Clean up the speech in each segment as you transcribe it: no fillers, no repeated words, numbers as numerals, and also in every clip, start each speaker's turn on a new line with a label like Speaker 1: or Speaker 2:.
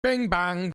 Speaker 1: Bing bang.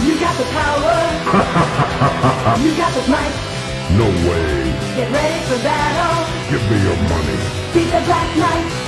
Speaker 2: You got the power. You got the might.
Speaker 3: No way.
Speaker 2: Get ready for battle.
Speaker 3: Give me your money.
Speaker 2: Beat the Black Knight.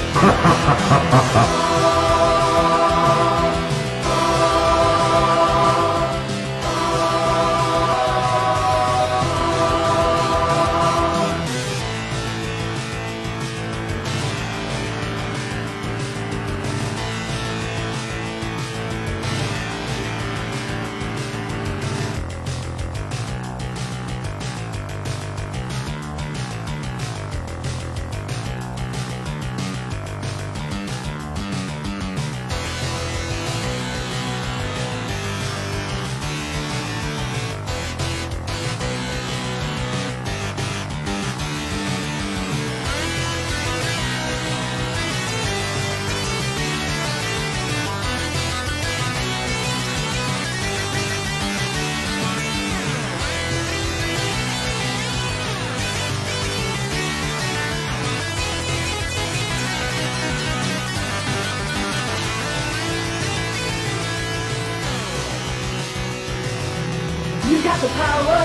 Speaker 2: You got the power.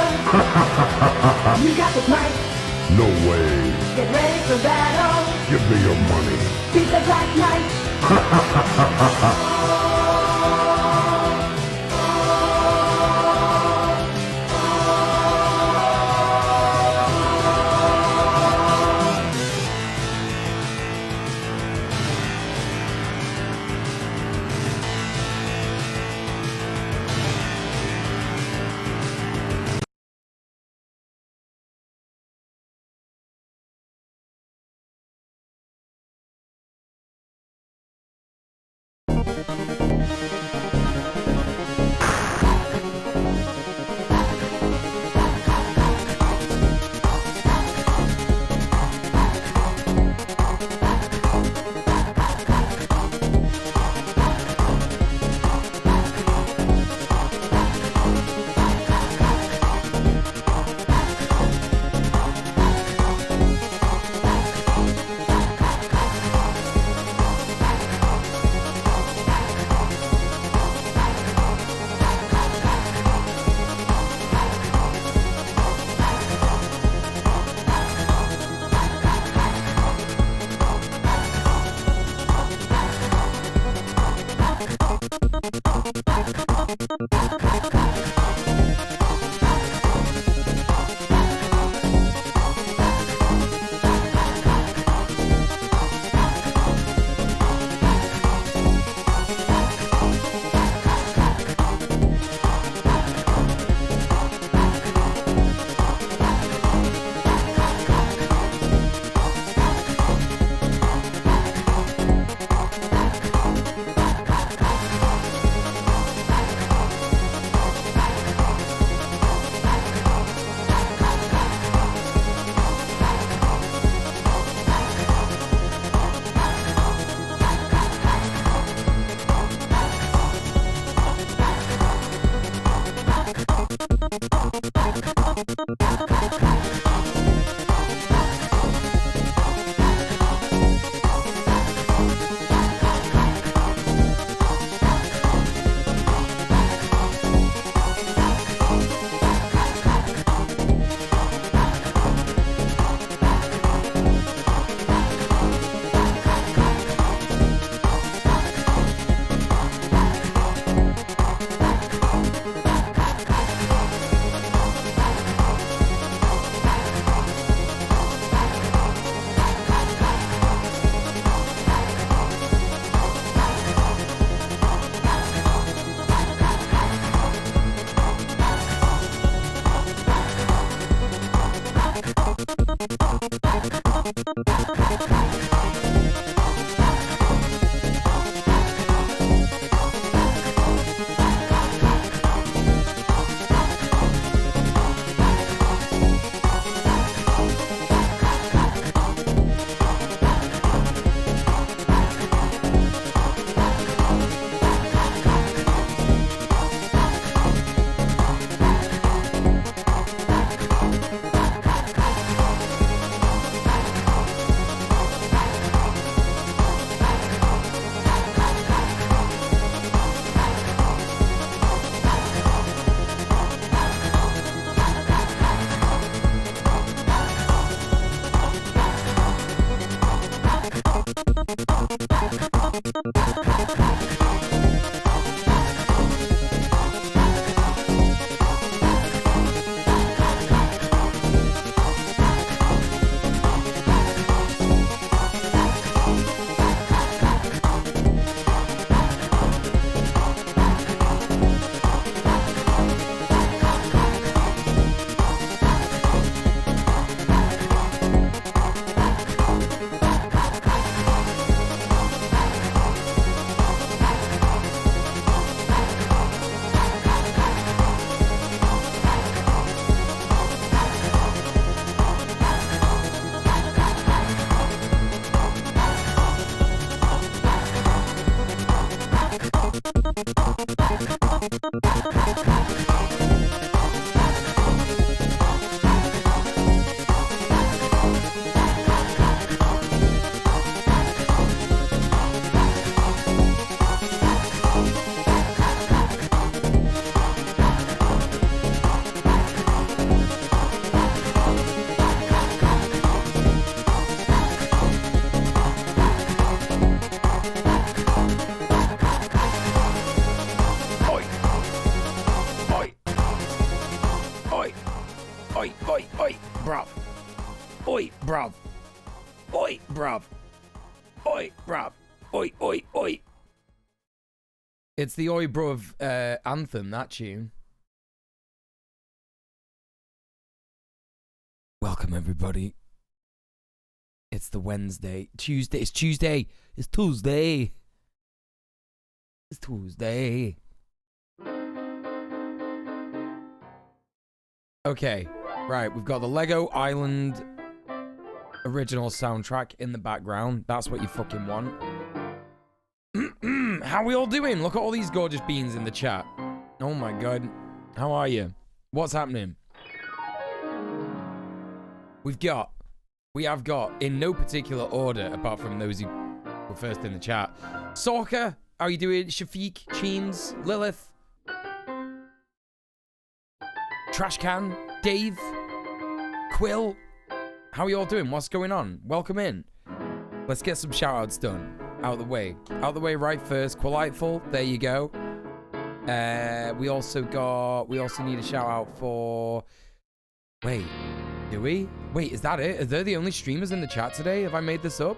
Speaker 2: You got the might.
Speaker 3: No way.
Speaker 2: Get ready for battle.
Speaker 3: Give me your money.
Speaker 2: Beat the Black Knight.
Speaker 1: Oi, bruv. Oi, bruv. Oi, bruv. Oi, oi, oi. It's the Oi, bruv anthem, that tune. Welcome, everybody. It's the Wednesday. Tuesday. It's Tuesday. It's Tuesday. It's Tuesday. Okay. Right. We've got the Lego Island original soundtrack in the background. That's what you fucking want. How we all doing? Look at all these gorgeous beans in the chat. Oh my god. How are you? What's happening? We have got, in no particular order, apart from those who were first in the chat. Sorka, how you doing? Shafiq, Cheems, Lilith, Trashcan, Dave, Quill. How are you all doing? What's going on? Welcome in. Let's get some shout-outs done. Out of the way. Out of the way right first. Qualiteful, there you go. We also need a shout-out for... Wait. Do we? Wait, is that it? Are they the only streamers in the chat today? Have I made this up?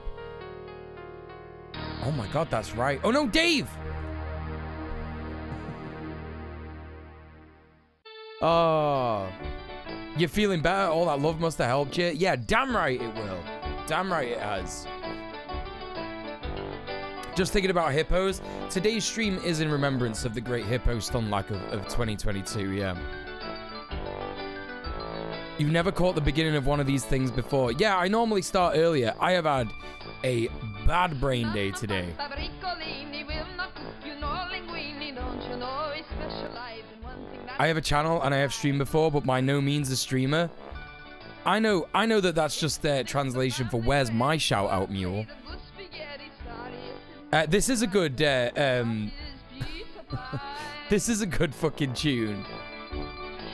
Speaker 1: Oh my god, that's right. Oh no, Dave! Oh. You're feeling better? All that love must have helped you? Yeah, damn right it will. Damn right it has. Just thinking about hippos. Today's stream is in remembrance of the great hippo stunlack of 2022, yeah. You've never caught the beginning of one of these things before. Yeah, I normally start earlier. I have had a bad brain day today. I have a channel and I have streamed before, but by no means a streamer. I know that that's just their translation for where's my shout out, Muel. This is a good this is a good fucking tune.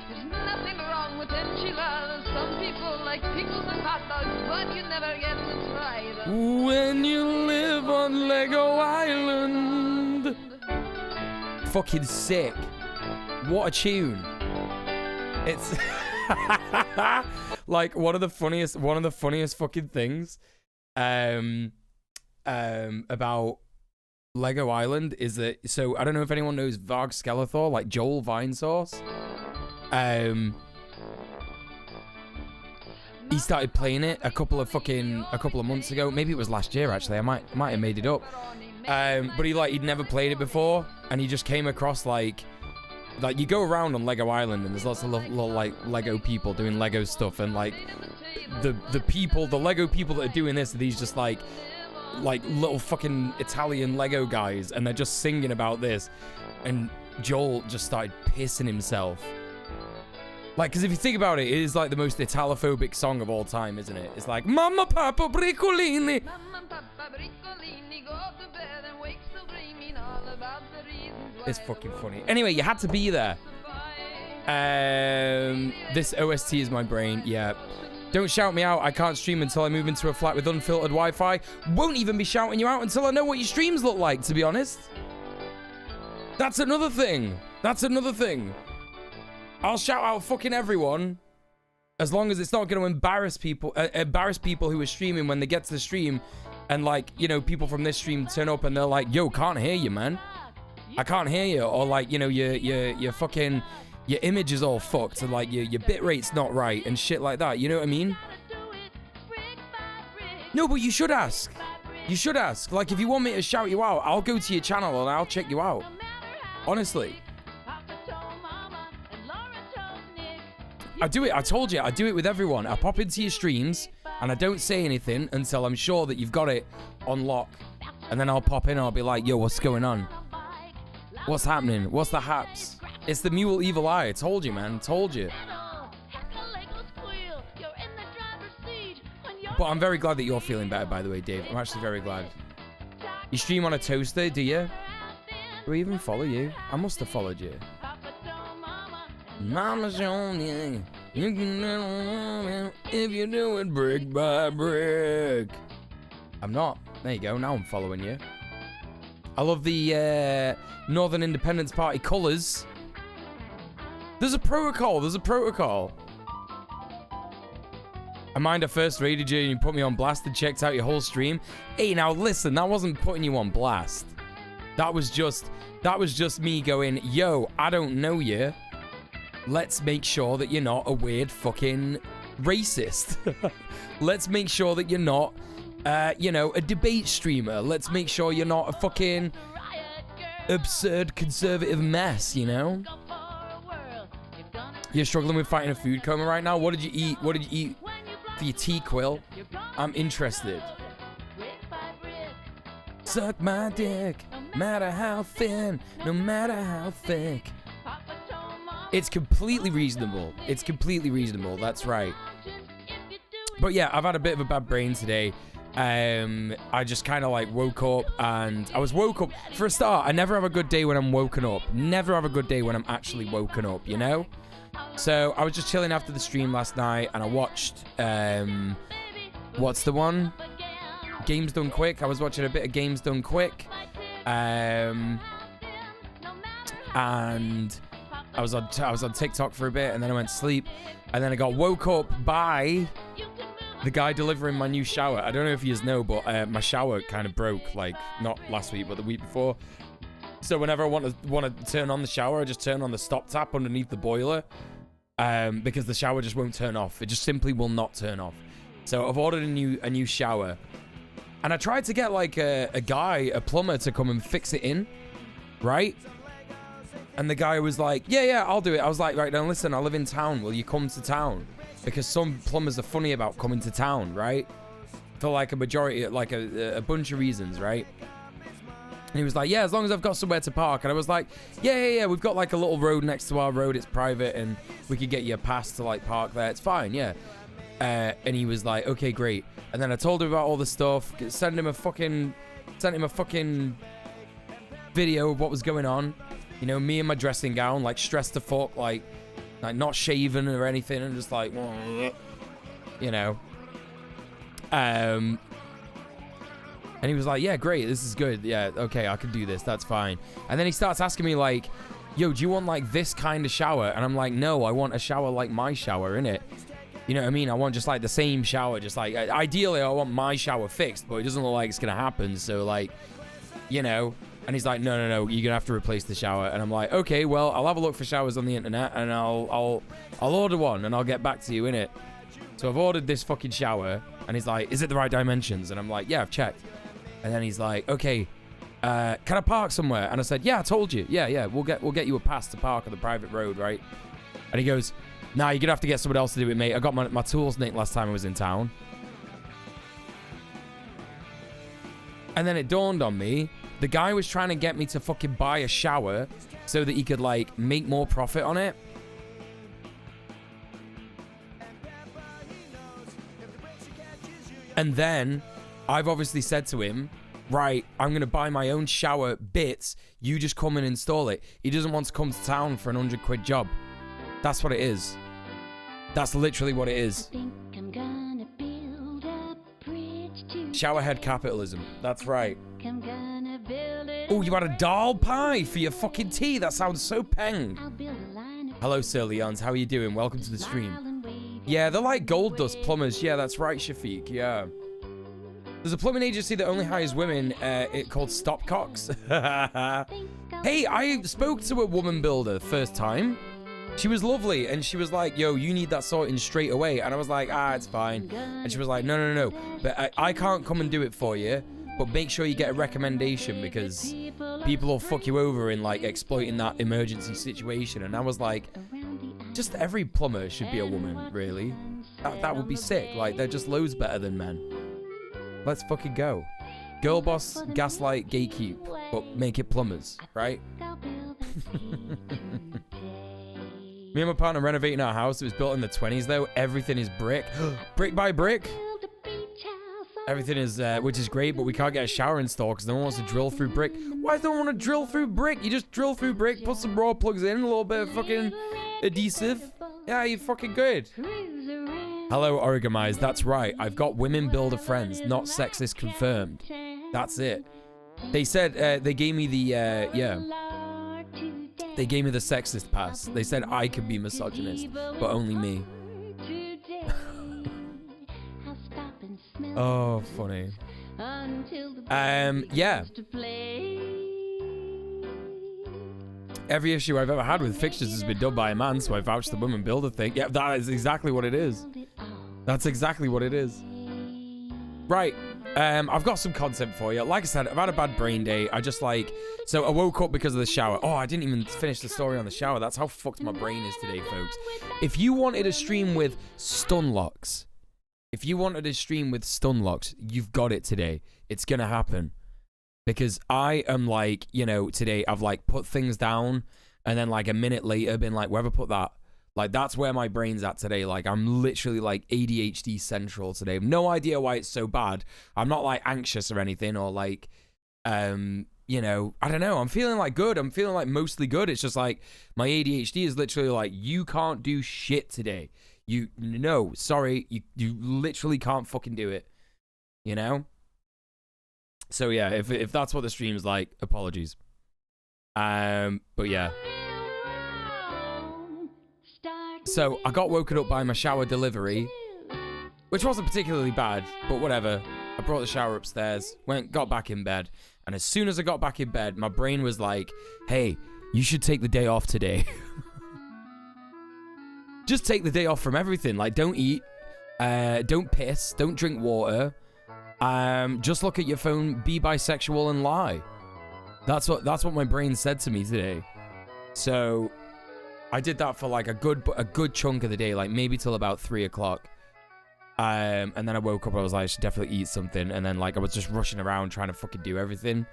Speaker 4: There's nothing wrong with enchiladas. Some people like pickles and hot dogs, but you never get to try them.
Speaker 1: When you live on Lego Island. Fucking sick. What a tune. It's like one of the funniest fucking things about Lego Island is that, so I don't know if anyone knows Varg Skeletor, like Joel Vinesauce. He started playing it a couple of months ago. Maybe it was last year actually. I might have made it up. But he'd never played it before, and he just came across like you go around on Lego Island and there's lots of little like Lego people doing Lego stuff, and like the Lego people that are doing this are these just like little fucking Italian Lego guys, and they're just singing about this, and Joel just started pissing himself. Like, because if you think about it, it is like the most Italophobic song of all time, isn't it? It's like Mamma Papa Briccolini. It's fucking funny. Anyway, you had to be there. This OST is my brain. Yeah. Don't shout me out. I can't stream until I move into a flat with unfiltered Wi-Fi. Won't even be shouting you out until I know what your streams look like, to be honest. That's another thing. I'll shout out fucking everyone as long as it's not going to embarrass people who are streaming when they get to the stream, and like, you know, people from this stream turn up and they're like, yo, can't hear you, man. I can't hear you. Or like, you know, your fucking, your image is all fucked, and like your bit rate's not right and shit like that. You know what I mean? No, but you should ask. You should ask. Like, if you want me to shout you out, I'll go to your channel and I'll check you out. Honestly. I do it. I told you. I do it with everyone. I pop into your streams and I don't say anything until I'm sure that you've got it on lock. And then I'll pop in and I'll be like, yo, what's going on? What's happening? What's the haps? It's the Muel Evil Eye. I told you, man. Told you. But I'm very glad that you're feeling better, by the way, Dave. I'm actually very glad. You stream on a toaster, do you? Do I even follow you? I must have followed you. Mama's on you. You can never if you do it brick by brick. I'm not. There you go. Now I'm following you. I love the Northern Independence Party colours. There's a protocol. There's a protocol. I mind I first raided you and you put me on blast and checked out your whole stream. Hey, now listen, that wasn't putting you on blast. That was just me going, yo, I don't know you. Let's make sure that you're not a weird fucking racist. Let's make sure that you're not, you know, a debate streamer. Let's make sure you're not a fucking absurd conservative mess, you know? You're struggling with fighting a food coma right now? What did you eat? What did you eat for your tea, Quill? I'm interested. Suck my dick, no matter how thin, no matter how thick. It's completely reasonable. It's completely reasonable. That's right. But yeah, I've had a bit of a bad brain today. I just kind of like woke up, and I was woke up. For a start, I never have a good day when I'm woken up. Never have a good day when I'm actually woken up, you know? So I was just chilling after the stream last night, and I watched, what's the one? Games Done Quick. I was watching a bit of Games Done Quick. And I was on TikTok for a bit, and then I went to sleep, and then I got woke up by the guy delivering my new shower. I don't know if you guys know, but my shower kind of broke, like not last week, but the week before. So whenever I want to turn on the shower, I just turn on the stop tap underneath the boiler, because the shower just won't turn off. It just simply will not turn off. So I've ordered a new shower, and I tried to get like a plumber to come and fix it in, right? And the guy was like, yeah, I'll do it. I was like, right, now listen, I live in town. Will you come to town? Because some plumbers are funny about coming to town, right? For like a majority, like a bunch of reasons, right? And he was like, yeah, as long as I've got somewhere to park. And I was like, yeah. We've got like a little road next to our road. It's private and we could get you a pass to like park there. It's fine, yeah. And he was like, okay, great. And then I told him about all the stuff. Sent him a fucking video of what was going on. You know, me in my dressing gown, like stressed to fuck, like not shaven or anything. And just like, you know. And he was like, yeah, great, this is good. Yeah, okay, I can do this. That's fine. And then he starts asking me like, yo, do you want like this kind of shower? And I'm like, no, I want a shower like my shower, innit? You know what I mean? I want just like the same shower. Just like, ideally, I want my shower fixed, but it doesn't look like it's going to happen. So like, you know. And he's like, no, you're going to have to replace the shower. And I'm like, okay, well, I'll have a look for showers on the internet and I'll order one and I'll get back to you, innit? So I've ordered this fucking shower and he's like, is it the right dimensions? And I'm like, yeah, I've checked. And then he's like, okay, can I park somewhere? And I said, yeah, I told you. Yeah, we'll get you a pass to park on the private road, right? And he goes, nah, you're gonna have to get someone else to do it, mate. I got my tools nicked last time I was in town. And then it dawned on me, the guy was trying to get me to fucking buy a shower so that he could like make more profit on it. And then I've obviously said to him, right, I'm going to buy my own shower bits. You just come and install it. He doesn't want to come to town for an 100 quid job. That's what it is. That's literally what it is. Showerhead capitalism. That's right. Oh, you had a dal pie for your fucking tea. That sounds so peng. Hello, Sir Leons. How are you doing? Welcome to the stream. Yeah, they're like gold dust plumbers. Yeah, that's right, Shafiq. Yeah. There's a plumbing agency that only hires women called Stopcocks. Hey, I spoke to a woman builder first time. She was lovely, and she was like, yo, you need that sorting straight away. And I was like, it's fine. And she was like, no. But I can't come and do it for you, but make sure you get a recommendation because people will fuck you over in like exploiting that emergency situation. And I was like, just every plumber should be a woman, really. That would be sick. Like, they're just loads better than men. Let's fucking go. Girl boss, gaslight, gatekeep, but make it plumbers, right? Me and my partner renovating our house. It was built in the 20s though. Everything is brick. Brick by brick. Everything is, which is great, but we can't get a shower installed because no one wants to drill through brick. Why don't want to drill through brick? You just drill through brick, put some raw plugs in, a little bit of fucking adhesive. Yeah, you're fucking good. Hello, Origamize. That's right. I've got women builder friends, not sexist confirmed. That's it. They said, they gave me the, yeah. They gave me the sexist pass. They said I could be misogynist, but only me. Oh, funny. Yeah. Every issue I've ever had with fixtures has been done by a man, so I vouch the woman builder thing. Yeah, that is exactly what it is. That's exactly what it is. Right. I've got some content for you. Like I said, I've had a bad brain day. I just like... So I woke up because of the shower. Oh, I didn't even finish the story on the shower. That's how fucked my brain is today, folks. If you wanted a stream with stun locks, you've got it today. It's gonna happen. Because I am like, you know, today I've like put things down and then like a minute later been like, wherever put that? Like, that's where my brain's at today. Like, I'm literally like ADHD central today. No idea why it's so bad. I'm not like anxious or anything or like, you know, I don't know. I'm feeling like good. I'm feeling like mostly good. It's just like my ADHD is literally like, you can't do shit today. No, sorry. You literally can't fucking do it. You know? So yeah, if that's what the stream's like, apologies. But yeah. So I got woken up by my shower delivery, which wasn't particularly bad, but whatever. I brought the shower upstairs, got back in bed, and as soon as I got back in bed, my brain was like, hey, you should take the day off today. Just take the day off from everything. Like, don't eat, don't piss, don't drink water, just look at your phone, be bisexual, and lie. That's what my brain said to me today. So I did that for like a good chunk of the day, like maybe till about 3 o'clock. And then I woke up, I was like, I should definitely eat something. And then like I was just rushing around trying to fucking do everything.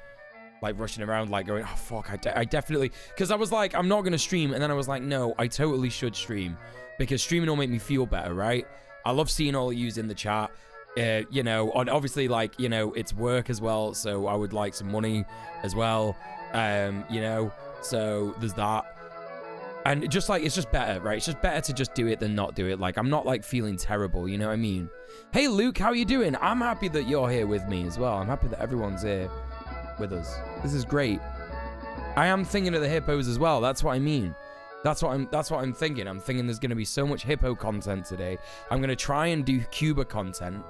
Speaker 1: like rushing around, like going, oh fuck, I definitely, because I was like, I'm not gonna stream, and then I was like, no, I totally should stream, because streaming will make me feel better, right? I love seeing all of yous in the chat, you know, and obviously, like, you know, it's work as well, so I would like some money as well, you know, so there's that. And just like, it's just better, right? It's just better to just do it than not do it. Like, I'm not like feeling terrible, you know what I mean? Hey Luke, how you doing? I'm happy that you're here with me as well. I'm happy that everyone's here with us. This is great. I am thinking of the hippos as well. That's what I mean. That's what I'm thinking. I'm thinking there's gonna be so much hippo content today. I'm gonna try and do Cuba content,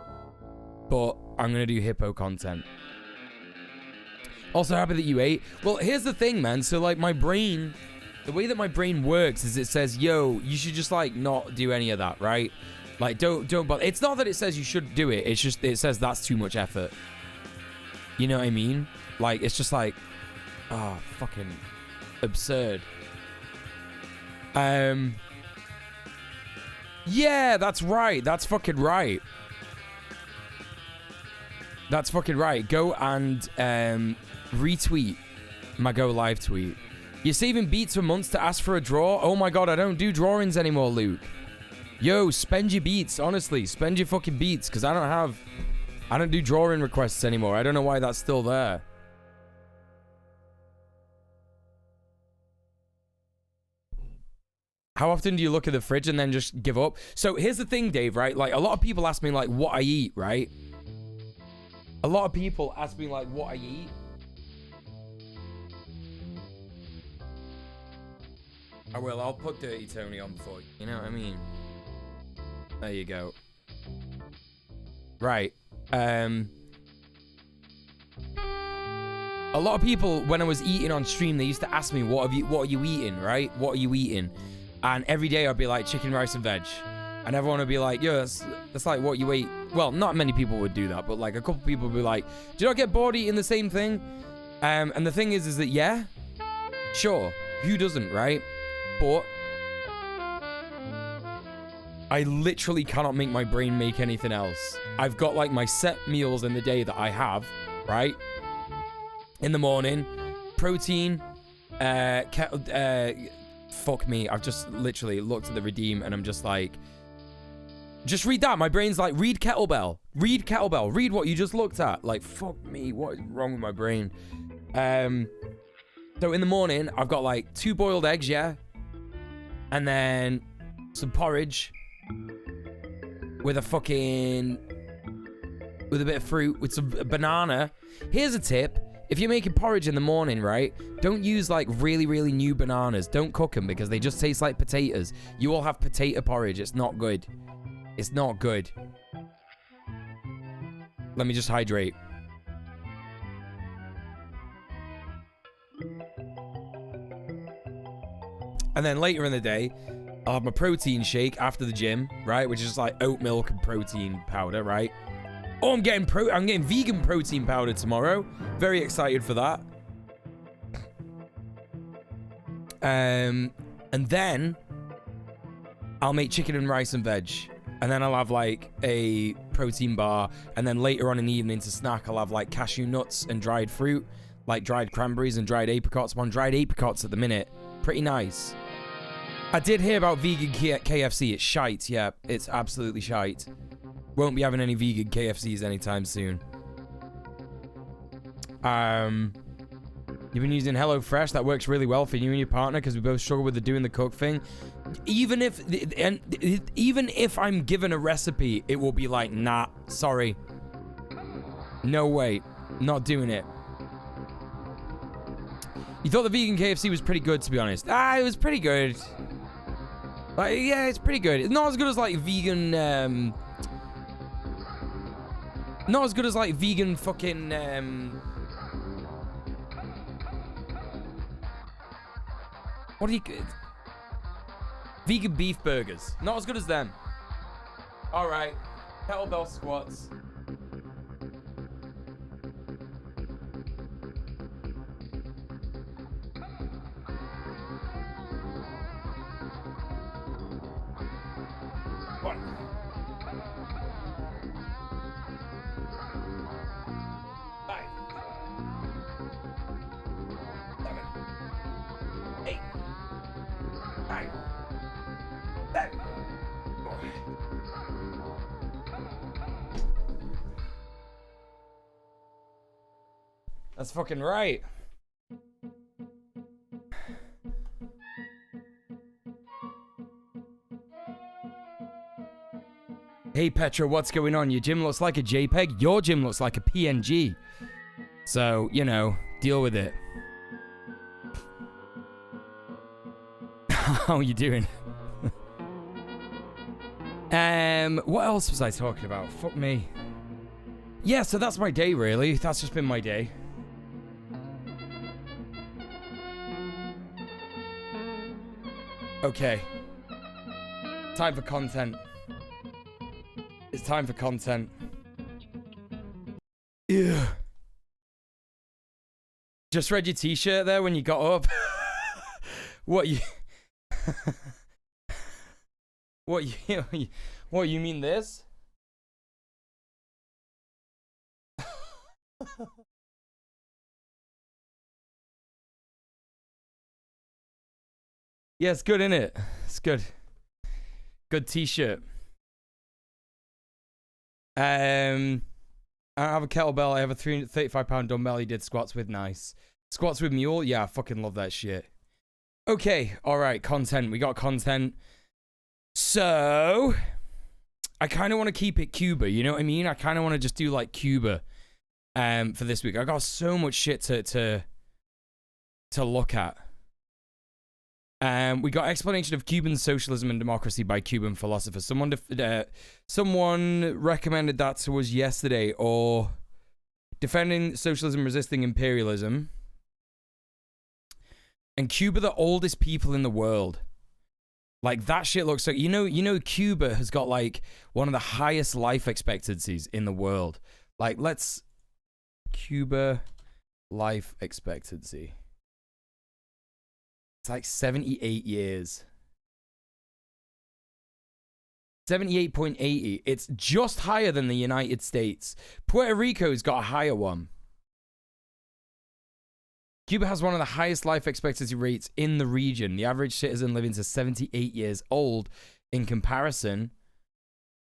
Speaker 1: but I'm gonna do hippo content. Also happy that you ate. Well, here's the thing, man. So like my brain, the way that my brain works is it says, yo, you should just like not do any of that, right? Like don't bother. It's not that it says you should do it. It's just, it says that's too much effort. You know what I mean? Like, it's just like, oh, fucking absurd. Yeah, that's right. That's fucking right. That's fucking right. Go and retweet my go live tweet. You're saving beats for months to ask for a draw? Oh my god, I don't do drawings anymore, Luke. Yo, spend your beats, honestly. Spend your fucking beats, because I don't do drawing requests anymore. I don't know why that's still there. How often do you look at the fridge and then just give up? So here's the thing, Dave, right? Like, a lot of people ask me, like, what I eat, right? A lot of people ask me, like, what I eat. I will. I'll put Dirty Tony on for you. You know what I mean? There you go. Right. A lot of people, when I was eating on stream, they used to ask me, what are you eating, right? What are you eating? And every day I'd be like, chicken, rice, and veg. And everyone would be like, yo, that's like what you eat. Well, not many people would do that, but like a couple people would be like, do you not get bored eating the same thing? And the thing is that, yeah, sure, who doesn't, right? But I literally cannot make my brain make anything else. I've got like my set meals in the day that I have, right? In the morning, protein, fuck me. I've just literally looked at the redeem and I'm just like, just read that. My brain's like, read kettlebell. Read kettlebell. Read what you just looked at. Like, fuck me. What is wrong with my brain? So in the morning, I've got like 2 boiled eggs, yeah? And then some porridge with a bit of fruit, with some banana. Here's a tip. If you're making porridge in the morning, right, don't use like really, really new bananas. Don't cook them because they just taste like potatoes. You all have potato porridge. It's not good. It's not good. Let me just hydrate. And then later in the day, I'll have my protein shake after the gym, right? Which is just like oat milk and protein powder, right? Oh, I'm getting vegan protein powder tomorrow. Very excited for that. And then I'll make chicken and rice and veg. And then I'll have like a protein bar. And then later on in the evening to snack, I'll have like cashew nuts and dried fruit, like dried cranberries and dried apricots. I'm on dried apricots at the minute. Pretty nice. I did hear about vegan KFC. It's shite. Yeah, it's absolutely shite. Won't be having any vegan KFCs anytime soon. You've been using HelloFresh. That works really well for you and your partner because we both struggle with the doing the cook thing. Even if I'm given a recipe, it will be like, nah, sorry. No way. Not doing it. You thought the vegan KFC was pretty good, to be honest. It was pretty good. Like, yeah, it's pretty good. It's not as good as like vegan, not as good as like vegan fucking, what do you, vegan beef burgers. Not as good as them. All right, kettlebell squats. That's fucking right. Hey Petra, what's going on? Your gym looks like a JPEG. Your gym looks like a PNG. So, you know, deal with it. How are you doing? What else was I talking about? Fuck me. Yeah, so that's my day, really. That's just been my day. Okay. Time for content. It's time for content. Yeah. Just read your t-shirt there when you got up. What you... What you mean this? Yeah, it's good, isn't it? It's good. Good t-shirt. I have a kettlebell. I have a 335-pound dumbbell he did squats with. Nice. Squats with Muel? Yeah, I fucking love that shit. Okay, alright, content. We got content. So, I kind of want to keep it Cuba, you know what I mean? I kind of want to just do like Cuba for this week. I got so much shit to look at. We got explanation of Cuban socialism and democracy by Cuban Philosopher. Someone recommended that to us yesterday, or defending socialism, resisting imperialism. And Cuba, the oldest people in the world. Like, that shit looks like, you know, Cuba has got like one of the highest life expectancies in the world. Like, Cuba life expectancy. It's like 78 years. 78.80. It's just higher than the United States. Puerto Rico's got a higher one. Cuba has one of the highest life expectancy rates in the region. The average citizen living to 78 years old in comparison.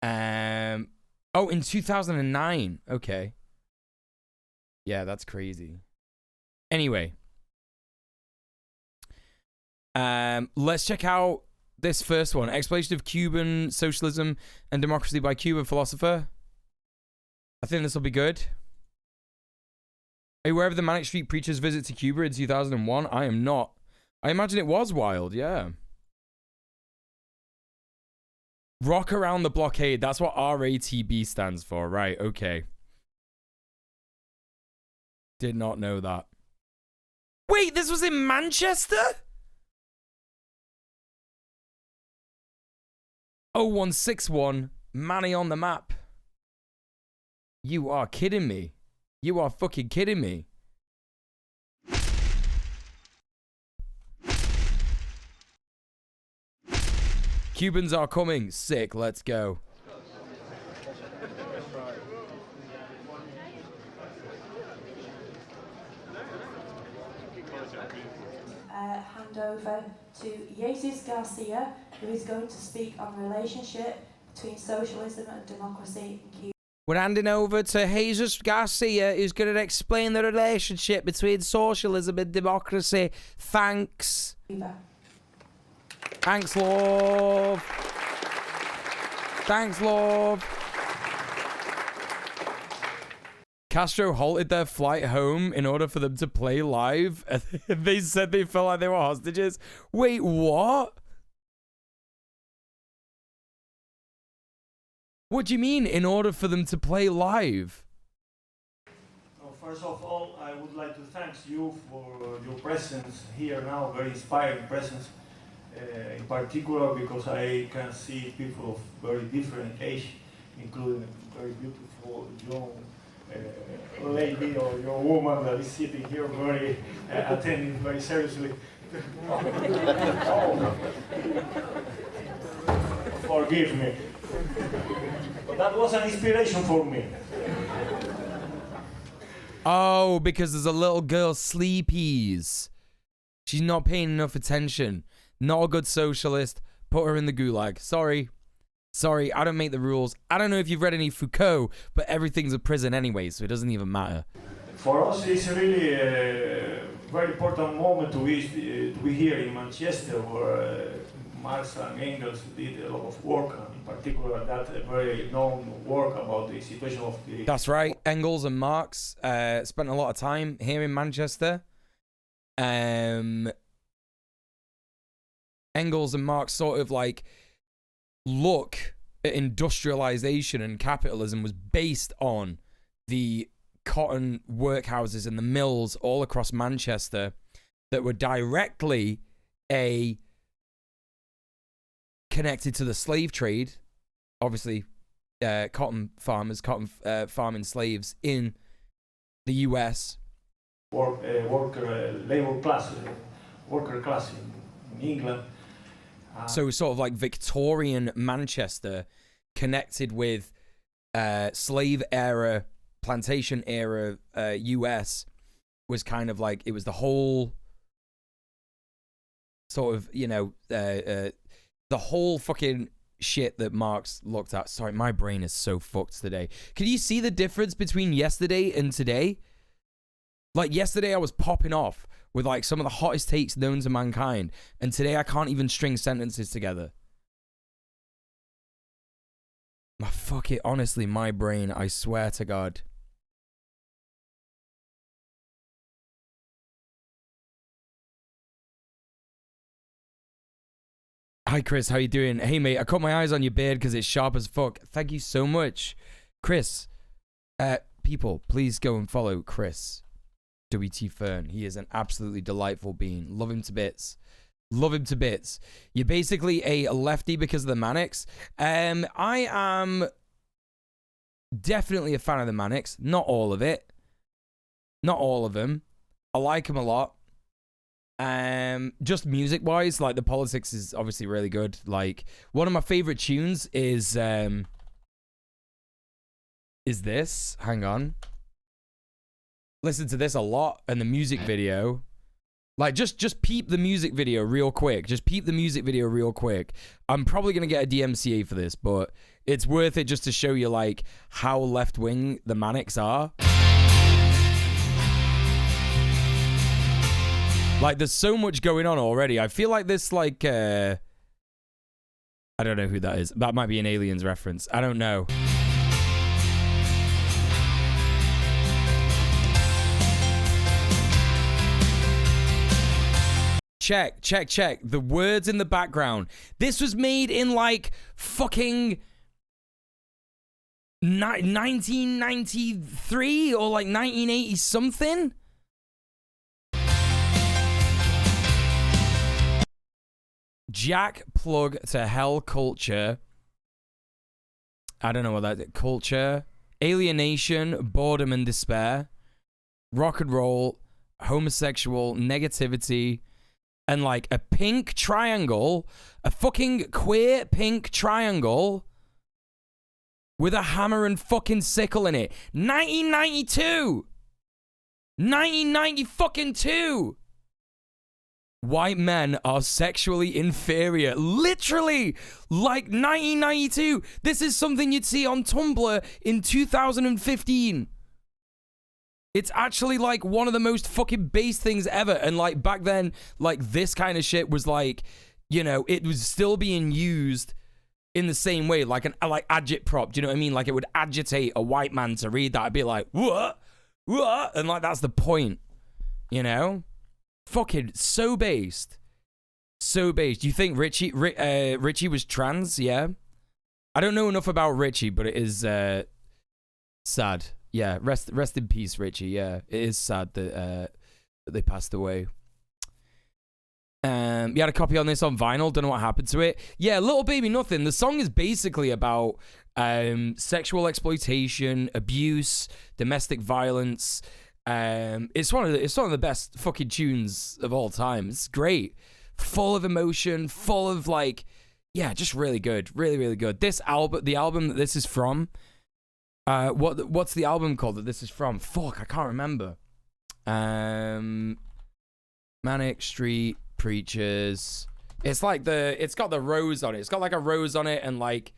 Speaker 1: In 2009. Okay. Yeah, that's crazy. Anyway. Let's check out this first one. Explanation of Cuban Socialism and Democracy by Cuban Philosopher. I think this will be good. Are you aware of the Manic Street Preacher's visit to Cuba in 2001? I am not. I imagine it was wild, yeah. Rock Around the Blockade. That's what RATB stands for. Right, okay. Did not know that. Wait, this was in Manchester? 0161, Manny on the map. You are kidding me. You are fucking kidding me. Cubans are coming. Sick, let's go.
Speaker 5: Hand over to Jesus Garcia, who is going to speak on the relationship between socialism and democracy in Cuba.
Speaker 1: We're handing over to Jesus Garcia, who's going to explain the relationship between socialism and democracy. Thanks.
Speaker 5: Cuba.
Speaker 1: Thanks, love. Thanks, love. Castro halted their flight home in order for them to play live. They said they felt like they were hostages. Wait, what? What do you mean, in order for them to play live?
Speaker 6: Well, first of all, I would like to thank you for your presence here now, very inspiring presence, in particular because I can see people of very different age, including very beautiful young lady or your woman that is sitting here very attending very seriously. Oh. Forgive me. But that was an inspiration for me.
Speaker 1: Oh, because there's a little girl, Sleepies. She's not paying enough attention. Not a good socialist. Put her in the gulag. Sorry. Sorry, I don't make the rules. I don't know if you've read any Foucault, but everything's a prison anyway, so it doesn't even matter.
Speaker 6: For us, it's really a very important moment to be here in Manchester, where Marx and Engels did a lot of work, and in particular that very known work about the situation of the...
Speaker 1: That's right. Engels and Marx spent a lot of time here in Manchester. Engels and Marx sort of like look at industrialization and capitalism was based on the cotton workhouses and the mills all across Manchester that were directly connected to the slave trade. Obviously, cotton farmers, farming slaves in the US.
Speaker 6: Labor class, worker class in England.
Speaker 1: So sort of like Victorian Manchester connected with slave era, plantation era US was kind of like, it was the whole sort of, you know, the whole fucking shit that Marx looked at. Sorry, my brain is so fucked today. Can you see the difference between yesterday and today? Like yesterday I was popping off with like some of the hottest takes known to mankind, and today I can't even string sentences together. Fuck it, honestly, my brain, I swear to God. Hi Chris, how you doing? Hey mate, I caught my eyes on your beard because it's sharp as fuck. Thank you so much. Chris, people, please go and follow Chris WT Fern. He is an absolutely delightful being. Love him to bits. Love him to bits. You're basically a lefty because of the Manics. I am definitely a fan of the Manics. Not all of it. Not all of them. I like them a lot. Just music wise, like the politics is obviously really good. Like one of my favorite tunes is this. Hang on. Listen to this a lot, and the music video. Like just peep the music video real quick. Just peep the music video real quick. I'm probably gonna get a DMCA for this, but it's worth it just to show you like how left wing the Manics are. Like, there's so much going on already. I feel like this, like, I don't know who that is. That might be an Aliens reference. I don't know. Check. The words in the background. This was made in, like, fucking 1993 or, like, 1980 something? Jack plug to hell culture. I don't know what that is. Culture, alienation, boredom and despair, rock and roll, homosexual, negativity, and like a pink triangle, a fucking queer pink triangle with a hammer and fucking sickle in it. 1992! 1990 fucking 2! White men are sexually inferior. Literally, like 1992. This is something you'd see on Tumblr in 2015. It's actually like one of the most fucking base things ever. And like back then, like this kind of shit was like, you know, it was still being used in the same way, like an agit prop. Do you know what I mean? Like it would agitate a white man to read that. I'd be like, what? And like that's the point, you know? Fucking so based. So based. Do you think Richie was trans? Yeah. I don't know enough about Richie, but it is sad. Yeah. Rest in peace, Richie. Yeah. It is sad that they passed away. You had a copy on this on vinyl. Don't know what happened to it. Yeah, Little Baby Nothing. The song is basically about sexual exploitation, abuse, domestic violence. It's one of the best fucking tunes of all time. It's great, full of emotion, full of like, yeah, just really good, really good. This album, the album that this is from, what's the album called that this is from? Fuck, I can't remember. Manic Street Preachers. It's like it's got the rose on it. It's got like a rose on it and like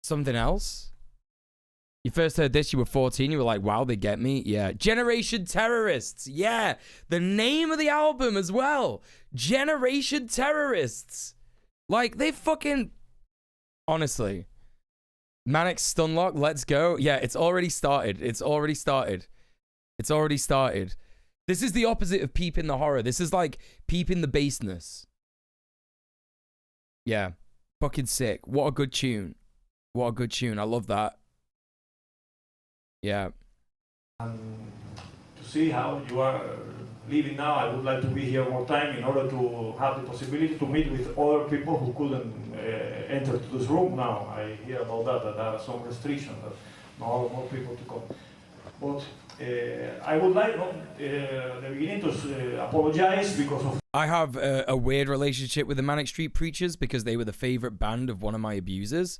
Speaker 1: something else. You first heard this, you were 14, you were like, wow, they get me? Yeah. Generation Terrorists. Yeah. The name of the album as well. Generation Terrorists. Like, they fucking... Honestly. Manic Stunlock, let's go. Yeah, it's already started. It's already started. It's already started. This is the opposite of peeping the horror. This is like peeping the baseness. Yeah. Fucking sick. What a good tune. What a good tune. I love that. Yeah.
Speaker 6: To see how you are living now, I would like to be here more time in order to have the possibility to meet with other people who couldn't enter to this room now. I hear about that there are some restrictions, that more people to come. But I would like the beginning to apologize because of...
Speaker 1: I have a weird relationship with the Manic Street Preachers because they were the favorite band of one of my abusers.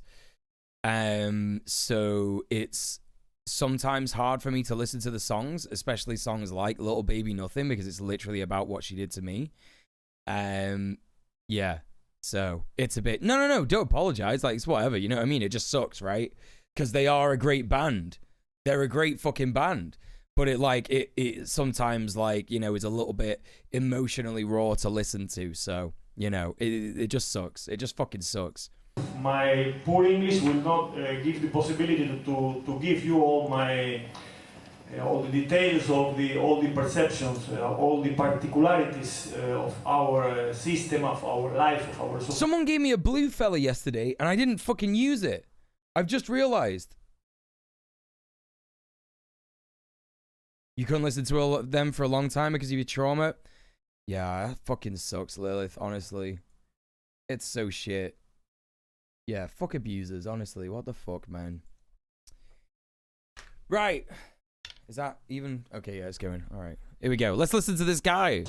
Speaker 1: So it's sometimes hard for me to listen to the songs, especially songs like Little Baby Nothing, because it's literally about what she did to me. Yeah. So it's a bit, no, don't apologize. Like, it's whatever, you know what I mean? It just sucks, right? Because they are a great band. They're a great fucking band. But it sometimes, like, you know, is a little bit emotionally raw to listen to. So, you know, it just sucks. It just fucking sucks.
Speaker 6: My poor English will not give the possibility to give you all my all the details of all the perceptions, all the particularities of our system, of our life, of our society.
Speaker 1: Someone gave me a blue fella yesterday, and I didn't fucking use it. I've just realized. You couldn't listen to them for a long time because of your trauma? Yeah, that fucking sucks, Lilith, honestly. It's so shit. Yeah, fuck abusers, honestly. What the fuck, man? Right. Is that even? Okay, yeah, it's going. All right. Here we go. Let's listen to this guy.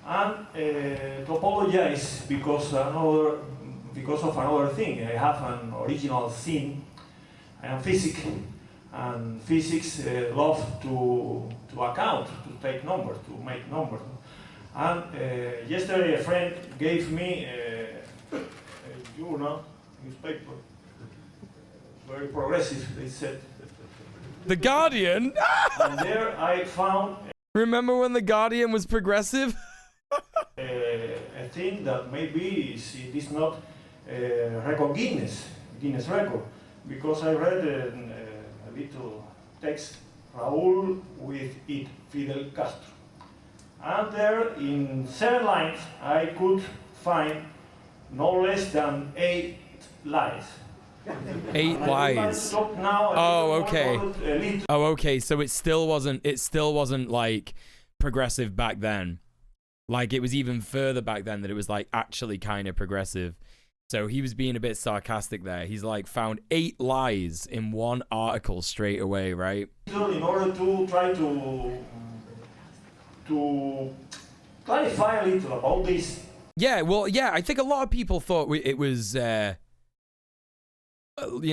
Speaker 6: And to apologize because of another thing. I have an original sin. I am physics, and physics love to account, to take numbers, to make numbers. And yesterday a friend gave me journal, newspaper, very progressive, they said.
Speaker 1: The Guardian?
Speaker 6: And there I found...
Speaker 1: Remember when The Guardian was progressive?
Speaker 6: I think that maybe it is not record Guinness record, because I read a little text, Raúl with it, Fidel Castro. And there, in 7 lines, I could find no less than 8 lies.
Speaker 1: 8 lies. Oh, okay. Oh, okay. So it still wasn't like progressive back then. Like, it was even further back then that it was like actually kind of progressive. So he was being a bit sarcastic there. He's like found 8 lies in one article straight away, right?
Speaker 6: In order to try to clarify a little about this.
Speaker 1: Yeah, well, yeah, I think a lot of people thought it was, you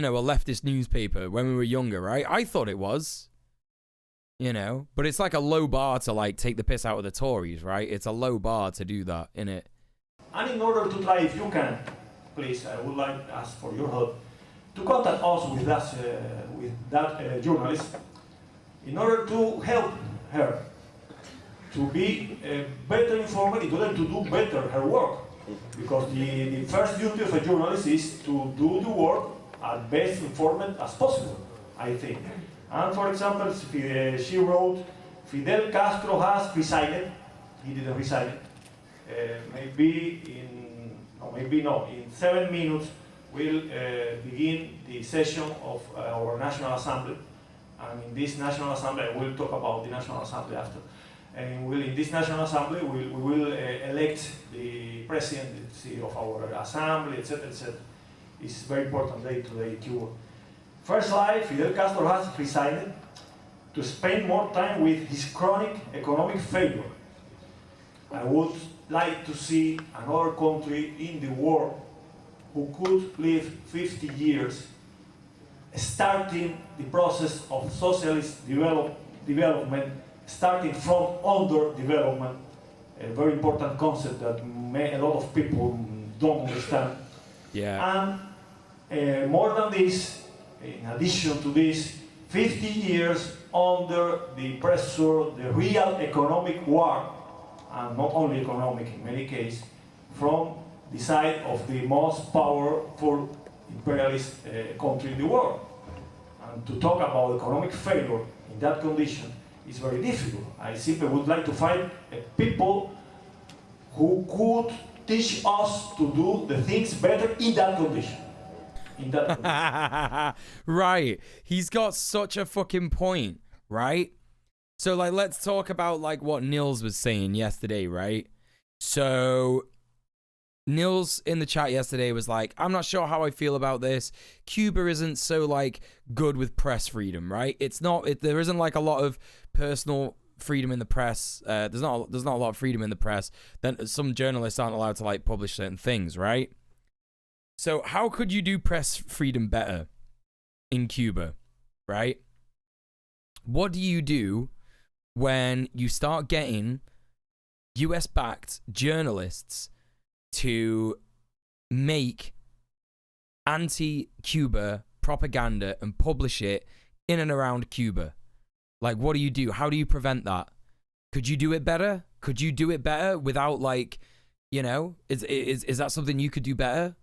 Speaker 1: know, a leftist newspaper when we were younger, right? I thought it was, you know, but it's like a low bar to like take the piss out of the Tories, right? It's a low bar to do that, innit?
Speaker 6: And in order to try, if you can, please, I would like to ask for your help to contact us with that journalist in order to help her to be better informed, in order to do better her work. Because the first duty of a journalist is to do the work as best informed as possible, I think. And for example, she wrote, Fidel Castro has resigned. He didn't resign. In 7 minutes we'll begin the session of our National Assembly. And in this National Assembly, I will talk about the National Assembly after. And in this National Assembly, we will elect the presidency of our assembly, etc., etc. It's a very important day today in Cuba. First lie, Fidel Castro has resigned to spend more time with his chronic economic failure. I would like to see another country in the world who could live 50 years starting the process of socialist development, starting from underdevelopment, a very important concept that a lot of people don't understand.
Speaker 1: Yeah.
Speaker 6: And more than this, in addition to this, 50 years under the pressure, the real economic war, and not only economic in many cases, from the side of the most powerful imperialist country in the world. And to talk about economic failure in that condition is very difficult. I simply would like to find people who could teach us to do the things better in that condition.
Speaker 1: Right. He's got such a fucking point, right? So, like, let's talk about, like, what Nils was saying yesterday, right? So, Nils in the chat yesterday was like, I'm not sure how I feel about this. Cuba isn't so, like, good with press freedom, right? It's not, there isn't, like, a lot of personal freedom in the press. There's not a lot of freedom in the press. Then some journalists aren't allowed to, like, publish certain things, right? So how could you do press freedom better in Cuba, right? What do you do when you start getting US-backed journalists to make anti-Cuba propaganda and publish it in and around Cuba? Like, what do you do? How do you prevent that? Could you do it better? Could you do it better without, like, you know, is that something you could do better?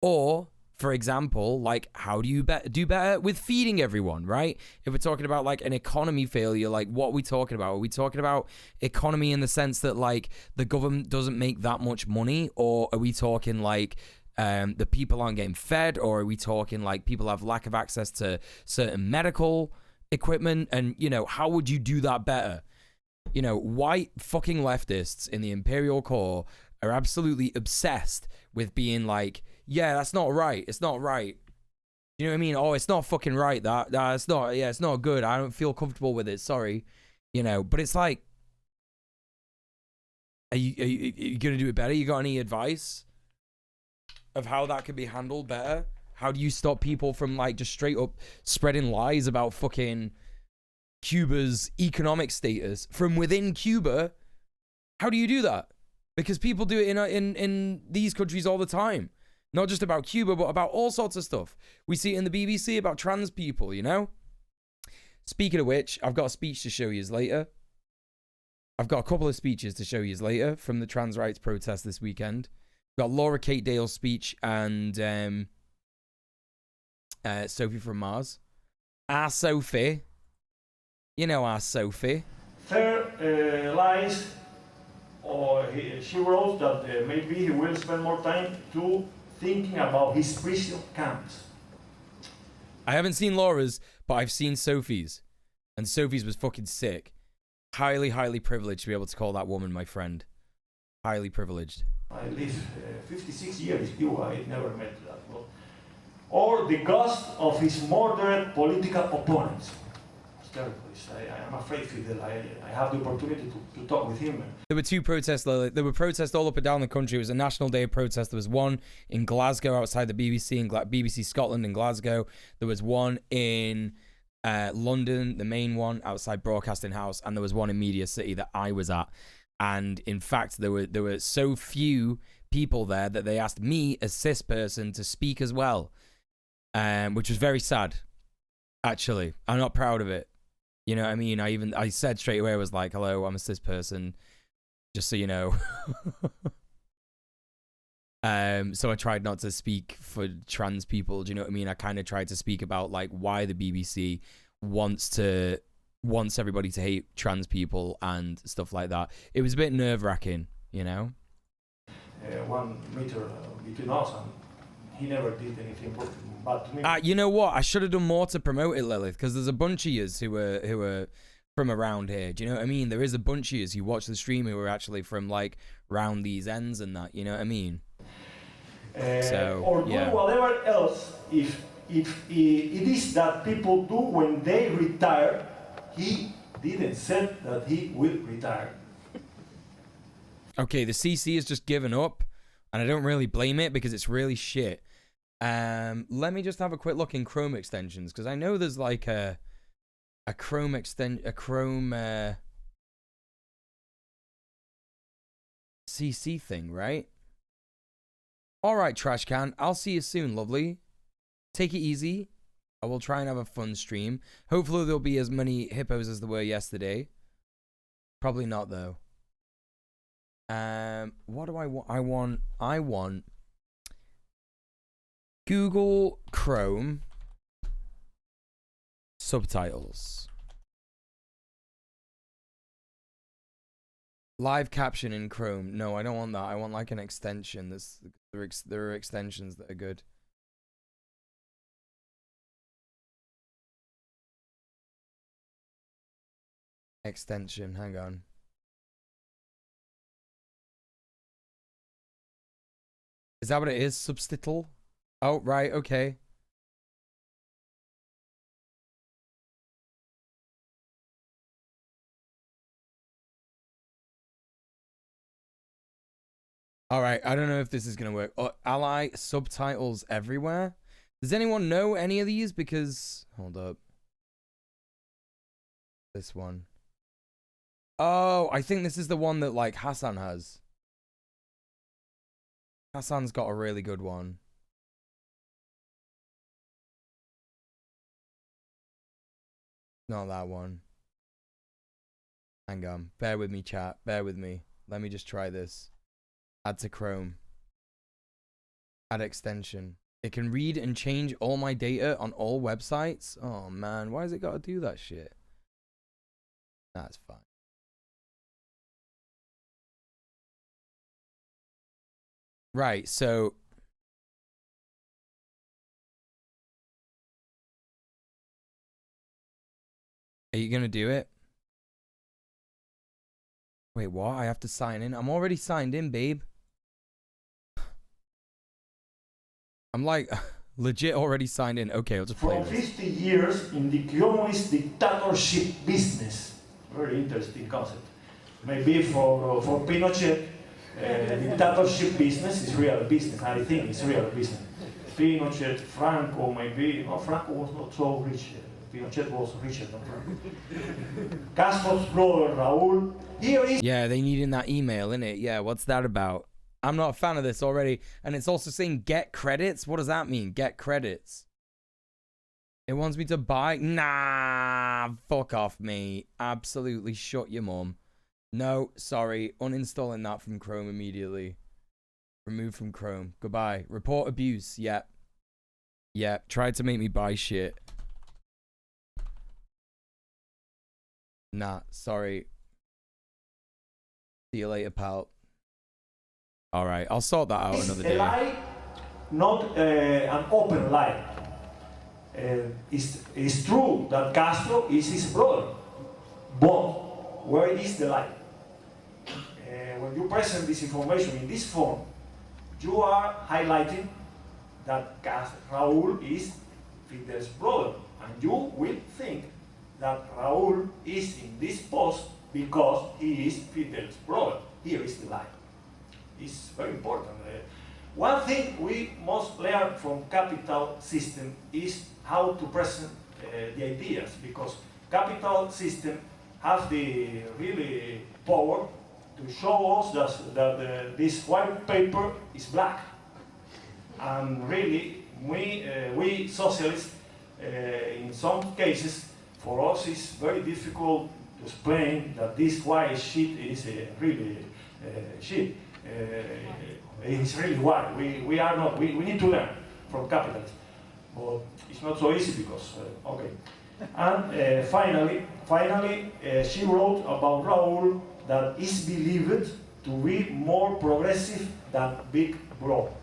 Speaker 1: Or, for example, like, how do you do better with feeding everyone, right? If we're talking about, like, an economy failure, like, what are we talking about? Are we talking about economy in the sense that, like, the government doesn't make that much money? Or are we talking, like, the people aren't getting fed? Or are we talking, like, people have lack of access to certain medical equipment? And, you know, how would you do that better? You know, white fucking leftists in the Imperial Core are absolutely obsessed with being like, yeah, that's not right. It's not right. You know what I mean? Oh, it's not fucking right. It's not. Yeah, it's not good. I don't feel comfortable with it. Sorry. You know, but it's like, are you gonna do it better? You got any advice of how that could be handled better? How do you stop people from, like, just straight up spreading lies about fucking Cuba's economic status from within Cuba? How do you do that? Because people do it in these countries all the time. Not just about Cuba, but about all sorts of stuff. We see it in the BBC about trans people, you know? Speaking of which, I've got a speech to show you later. I've got a couple of speeches to show you later from the trans rights protest this weekend. We've got Laura Kate Dale's speech and Sophie from Mars. Our Sophie. You know our Sophie.
Speaker 6: Third lies, or she wrote that maybe he will spend more time to thinking about his prison camps.
Speaker 1: I haven't seen Laura's, but I've seen Sophie's. And Sophie's was fucking sick. Highly, highly privileged to be able to call that woman my friend. Highly privileged.
Speaker 6: I lived 56 years in Cuba, I never met that well. Or the ghost of his murdered political opponents. It's terrible. I am afraid, Fidel. I have the opportunity to talk with him.
Speaker 1: There were two protests. There were protests all up and down the country. It was a national day of protest. There was one in Glasgow outside the BBC, in BBC Scotland in Glasgow. There was one in London, the main one, outside Broadcasting House. And there was one in Media City that I was at. And in fact, there were so few people there that they asked me, a cis person, to speak as well. Which was very sad, actually. I'm not proud of it. You know what I mean? I said straight away, I was like, hello, I'm a cis person, just so you know. So I tried not to speak for trans people, do you know what I mean? I kind of tried to speak about, like, why the BBC wants everybody to hate trans people and stuff like that. It was a bit nerve-wracking, you know?
Speaker 6: 1 meter between us, and he never did anything bad to me.
Speaker 1: You know what? I should have done more to promote it, Lilith, because there's a bunch of yous who are from around here. Do you know what I mean? There is a bunch of yous who watch the stream who are actually from, like, round these ends and that. You know what I mean?
Speaker 6: Or do whatever else if it is that people do when they retire. He didn't say that he will retire.
Speaker 1: Okay, the CC has just given up, and I don't really blame it because it's really shit. Let me just have a quick look in Chrome extensions, because I know there's like a Chrome CC thing, right? All right, Trash Can. I'll see you soon, lovely. Take it easy. I will try and have a fun stream. Hopefully there'll be as many hippos as there were yesterday. Probably not though. What do I want? I want Google Chrome subtitles. Live caption in Chrome. No, I don't want that. I want like an extension. There are extensions that are good. Extension, hang on. Is that what it is? Subtitle? Oh, right, okay. All right, I don't know if this is going to work. Ally subtitles everywhere? Does anyone know any of these? Because, hold up. This one. Oh, I think this is the one that, like, Hassan has. Hassan's got a really good one. Not that one. Hang on. Bear with me, chat. Bear with me. Let me just try this. Add to Chrome. Add extension. It can read and change all my data on all websites. Oh, man. Why has it got to do that shit? That's fine. Right, so are you gonna do it? Wait, what? I have to sign in? I'm already signed in, babe. I'm like legit already signed in. Okay, I'll just play
Speaker 6: From
Speaker 1: this.
Speaker 6: 50 years in the communist dictatorship business. Very interesting concept. Maybe for Pinochet, dictatorship business is real business. I think it's real business. Pinochet, Franco, maybe. No, Franco was not so rich. Pinochet was richer than Franco. Castro's brother, Raúl. Here is.
Speaker 1: Yeah, they need in that email, innit? Yeah, what's that about? I'm not a fan of this already. And it's also saying get credits. What does that mean? Get credits. It wants me to buy. Nah, fuck off, me. Absolutely shut your mum. No, sorry. Uninstalling that from Chrome immediately. Remove from Chrome. Goodbye. Report abuse. Yep. Yep. Tried to make me buy shit. Nah, sorry. See you later, pal. Alright, I'll sort that out another day.
Speaker 6: A lie, not an open lie. It's true that Castro is his brother, but where is the lie? When you present this information in this form, you are highlighting that Raúl is Fidel's brother, and you will think that Raúl is in this post because he is Fidel's brother. Here is the lie. It's very important. One thing we must learn from capital system is how to present the ideas, because capital system has the really power to show us that this white paper is black. And really, we socialists, in some cases, for us it's very difficult to explain that this white sheet is really sheet. It's really white. We are not. We need to learn from capitalism, but it's not so easy because okay. And finally, she wrote about Raúl that is believed to be more progressive than Big Bro.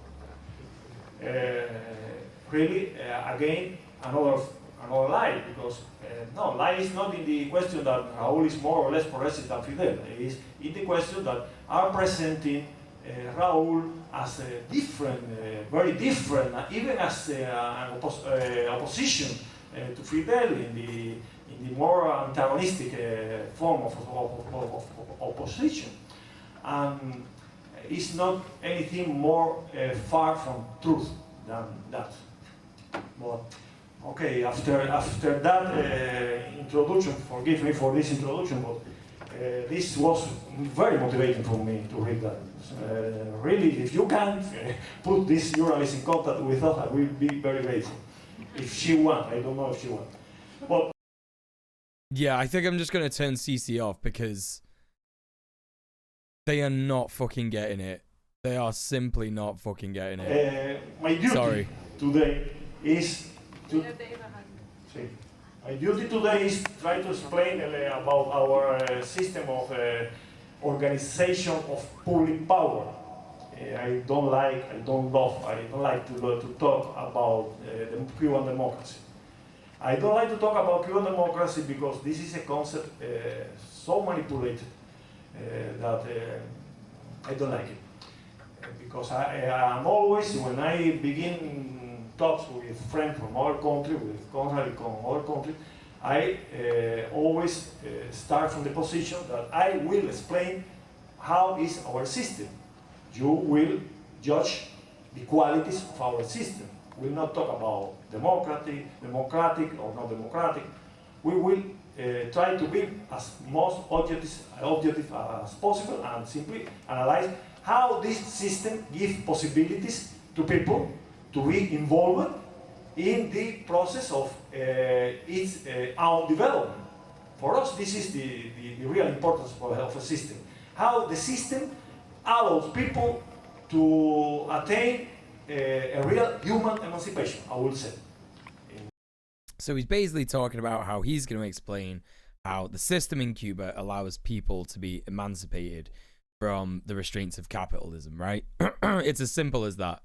Speaker 6: Really, again, another lie, because no, lie is not in the question that Raúl is more or less progressive than Fidel. It is in the question that are presenting Raúl as a different, very different, even as an opposition to Fidel in the more antagonistic form of opposition. And it's not anything more far from truth than that. But okay, after that introduction, forgive me for this introduction, but this was very motivating for me to read that. Really, if you can put this journalist in contact with us, I will be very grateful. if she wants. I don't know if she wants. But
Speaker 1: Yeah, I think I'm just gonna turn CC off because they are not fucking getting it. They are simply not fucking getting it.
Speaker 6: my duty
Speaker 1: Sorry.
Speaker 6: today is to. See, my duty today is try to explain about our system of organization of public power. I don't like to talk about the Cuban democracy. I don't like to talk about Cuban democracy because this is a concept so manipulated that I don't like it. Because I'm always, when I begin talks with friends from other countries, with colleagues from other countries, I always start from the position that I will explain how is our system. You will judge the qualities of our system. We will not talk about democratic or not democratic. We will try to be as most objective as possible and simply analyze how this system gives possibilities to people to be involved in the process of its own development. For us, this is the real importance of a system. How the system allows people to attain a real human emancipation, I will say.
Speaker 1: So he's basically talking about how he's going to explain how the system in Cuba allows people to be emancipated from the restraints of capitalism, right? It's as simple as that.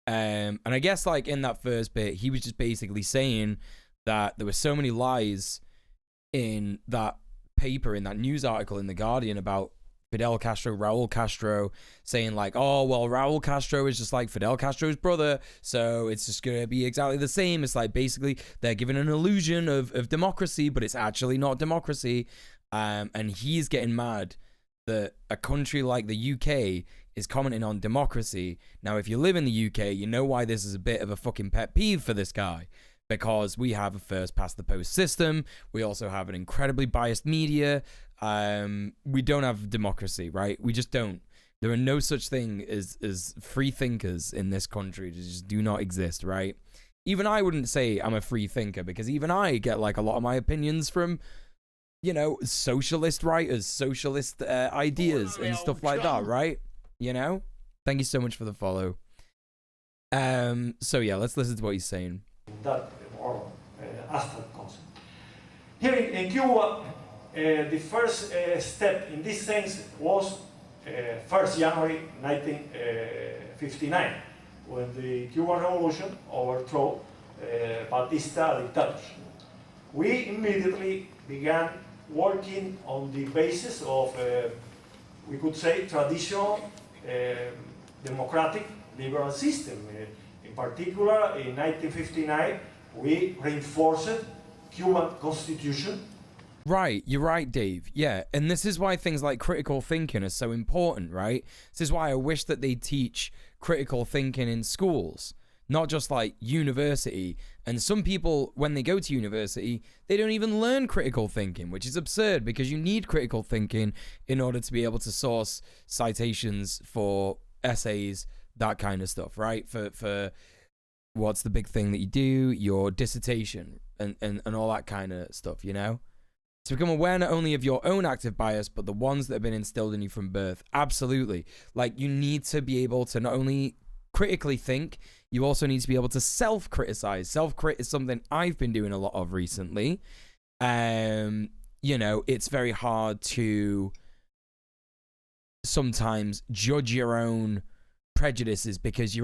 Speaker 1: And I guess like in that first bit, he was just basically saying that there were so many lies in that paper, in that news article in The Guardian about Fidel Castro, Raul Castro, saying like, oh, well, Raul Castro is just like Fidel Castro's brother, so it's just going to be exactly the same. It's like basically they're given an illusion of democracy, but it's actually not democracy. And he's getting mad that a country like the UK is commenting on democracy. Now, if you live in the UK, you know why this is a bit of a fucking pet peeve for this guy. Because we have a first past the post system. We also have an incredibly biased media. We don't have democracy, right? We just don't. There are no such thing as free thinkers in this country. They just do not exist, right? Even I wouldn't say I'm a free thinker because even I get like a lot of my opinions from, you know, socialist writers, socialist ideas and stuff like that, right? You know? Thank you so much for the follow. So yeah, let's listen to what he's saying.
Speaker 6: That more abstract concept. Here in Cuba, the first step in this sense was 1st January 1959, when the Cuban Revolution overthrew Batista dictatorship. We immediately began working on the basis of, we could say, traditional democratic liberal system. In particular, in 1959, we reinforced Cuban constitution.
Speaker 1: Right, you're right, Dave. Yeah, and this is why things like critical thinking are so important, right? This is why I wish that they teach critical thinking in schools, not just like university. And some people, when they go to university, they don't even learn critical thinking, which is absurd because you need critical thinking in order to be able to source citations for essays, that kind of stuff, right? For what's the big thing that you do, your dissertation and all that kind of stuff, you know? To become aware not only of your own active bias, but the ones that have been instilled in you from birth. Absolutely. Like, you need to be able to not only critically think, you also need to be able to self-criticize. Self-crit is something I've been doing a lot of recently. You know, it's very hard to sometimes judge your own prejudices because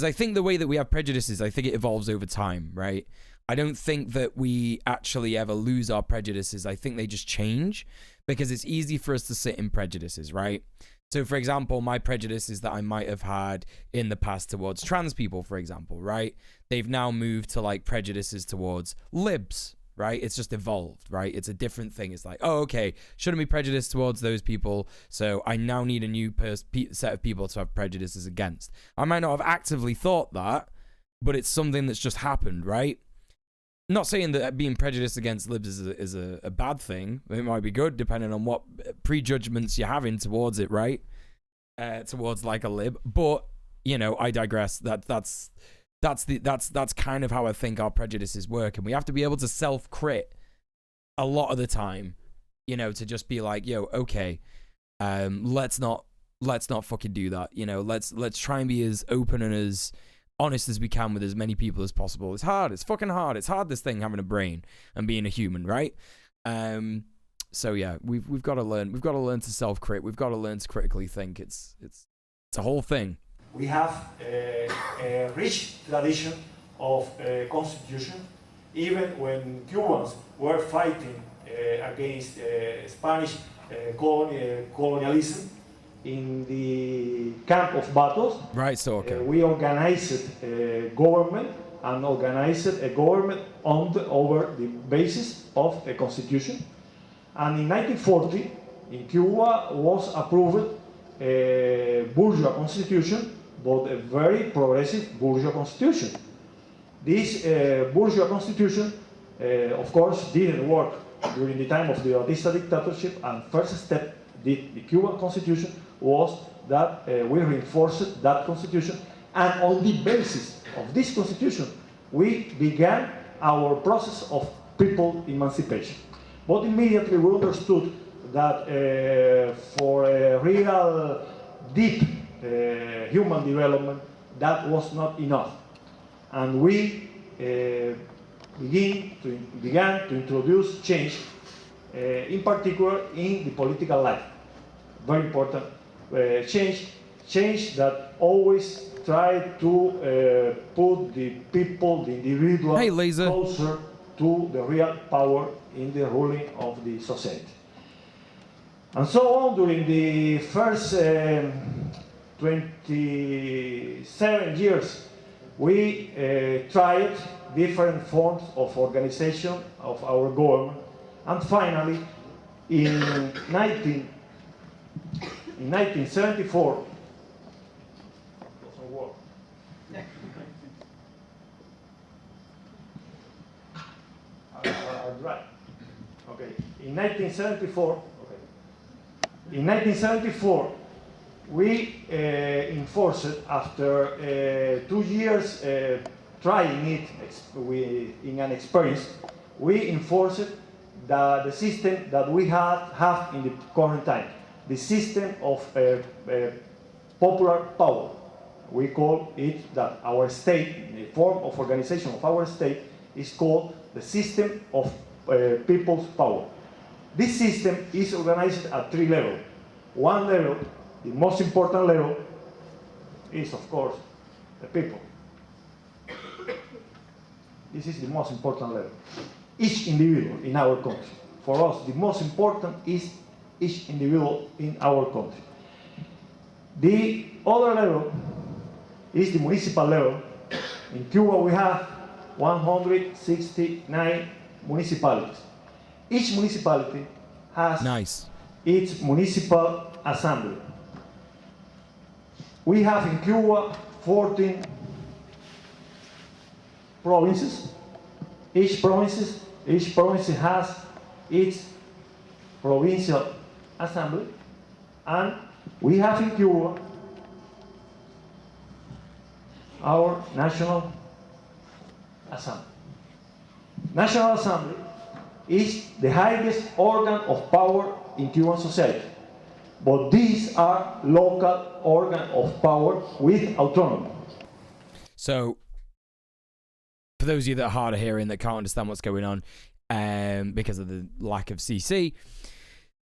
Speaker 1: I think the way that we have prejudices, I think it evolves over time, right? I don't think that we actually ever lose our prejudices. I think they just change because it's easy for us to sit in prejudices, right? So, for example, my prejudices that I might have had in the past towards trans people, for example, right? They've now moved to like prejudices towards libs, right? It's just evolved, right? It's a different thing. It's like, oh, okay, shouldn't be prejudiced towards those people. So I now need a new set of people to have prejudices against. I might not have actively thought that, but it's something that's just happened, right? Not saying that being prejudiced against libs is a bad thing. It might be good depending on what prejudgments you're having towards it, right? Towards like a lib. But, you know, I digress. That's That's kind of how I think our prejudices work, and we have to be able to self-crit a lot of the time, you know, to just be like, yo, okay, let's not fucking do that, you know. Let's try and be as open and as honest as we can with as many people as possible. It's hard. It's fucking hard. It's hard, this thing, having a brain and being a human, right? So yeah, we've got to learn. We've got to learn to self-crit. We've got to learn to critically think. It's a whole thing.
Speaker 6: We have a rich tradition of constitution, even when Cubans were fighting against Spanish colonialism in the camp of battles.
Speaker 1: Right, so okay.
Speaker 6: We organized a government and organized a government over the basis of a constitution. And in 1940, in Cuba was approved a bourgeois constitution, but a very progressive bourgeois constitution. This bourgeois constitution, of course, didn't work during the time of the Batista dictatorship, and first step did the Cuban constitution was that we reinforced that constitution, and on the basis of this constitution, we began our process of people emancipation. But immediately we understood that for a real deep human development, that was not enough. And we began to introduce change, in particular in the political life. Very important change that always tried to put the people, the individual, closer to the real power in the ruling of the society. And so on, during the first 27 years, we tried different forms of organization of our government, and finally, in 1974, doesn't work. Right. Okay. In 1974, we enforced, after 2 years trying it in an experience, we enforced the system that we have in the current time, the system of popular power. We call it that our state, the form of organization of our state, is called the system of people's power. This system is organized at 3 levels. One level, the most important level, is of course the people. This is the most important level. Each individual in our country. For us, the most important is each individual in our country. The other level is the municipal level. In Cuba we have 169 municipalities. Each municipality has its municipal assembly. We have in Cuba 14 provinces. Each province has its provincial assembly, and we have in Cuba our National Assembly. National Assembly is the highest organ of power in Cuban society, but these are local organs of power with autonomy.
Speaker 1: So, for those of you that are hard of hearing, that can't understand what's going on because of the lack of CC,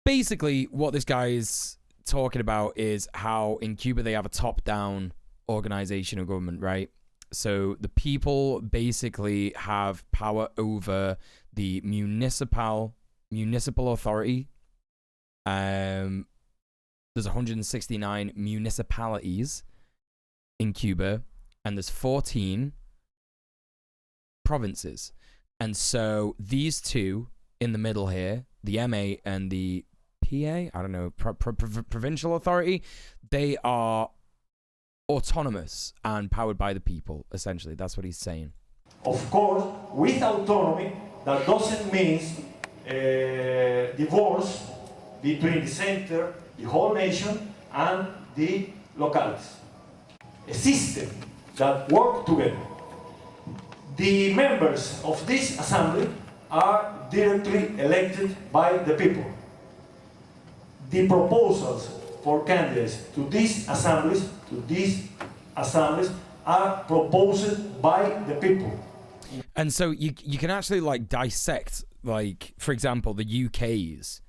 Speaker 1: basically what this guy is talking about is how in Cuba they have a top-down organization of government, right? So the people basically have power over the municipal authority. There's 169 municipalities in Cuba, and there's 14 provinces. And so these two in the middle here, the MA and the PA, I don't know, provincial authority, they are autonomous and powered by the people, essentially. That's what he's saying.
Speaker 6: Of course, with autonomy, that doesn't mean divorce between the center, the whole nation, and the localities. A system that works together. The members of this assembly are directly elected by the people. The proposals for candidates to these assemblies, are proposed by the people.
Speaker 1: And so you can actually like dissect, like, for example, the UK's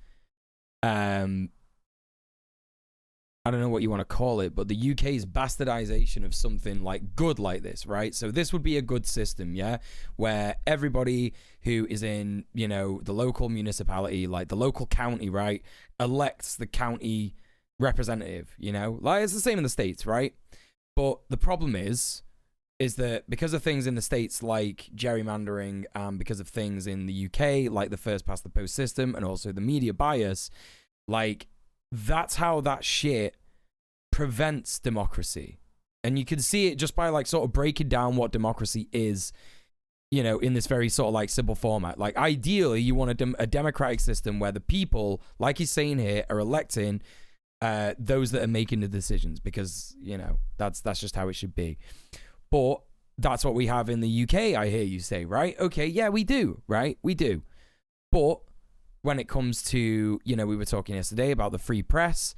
Speaker 1: I don't know what you want to call it, but the UK's bastardization of something like good like this, right? So this would be a good system, yeah, where everybody who is in, you know, the local municipality, like the local county, right, elects the county representative, you know? Like, it's the same in the States, right? But the problem is that because of things in the States like gerrymandering, because of things in the UK like the first past the post system and also the media bias, like, that's how that shit prevents democracy. And you can see it just by like sort of breaking down what democracy is, you know, in this very sort of like simple format. Like, ideally you want a democratic system where the people, like he's saying here, are electing those that are making the decisions, because, you know, that's just how it should be. But that's what we have in the UK, I hear you say, right? Okay, yeah, we do, right? We do. But when it comes to, you know, we were talking yesterday about the free press,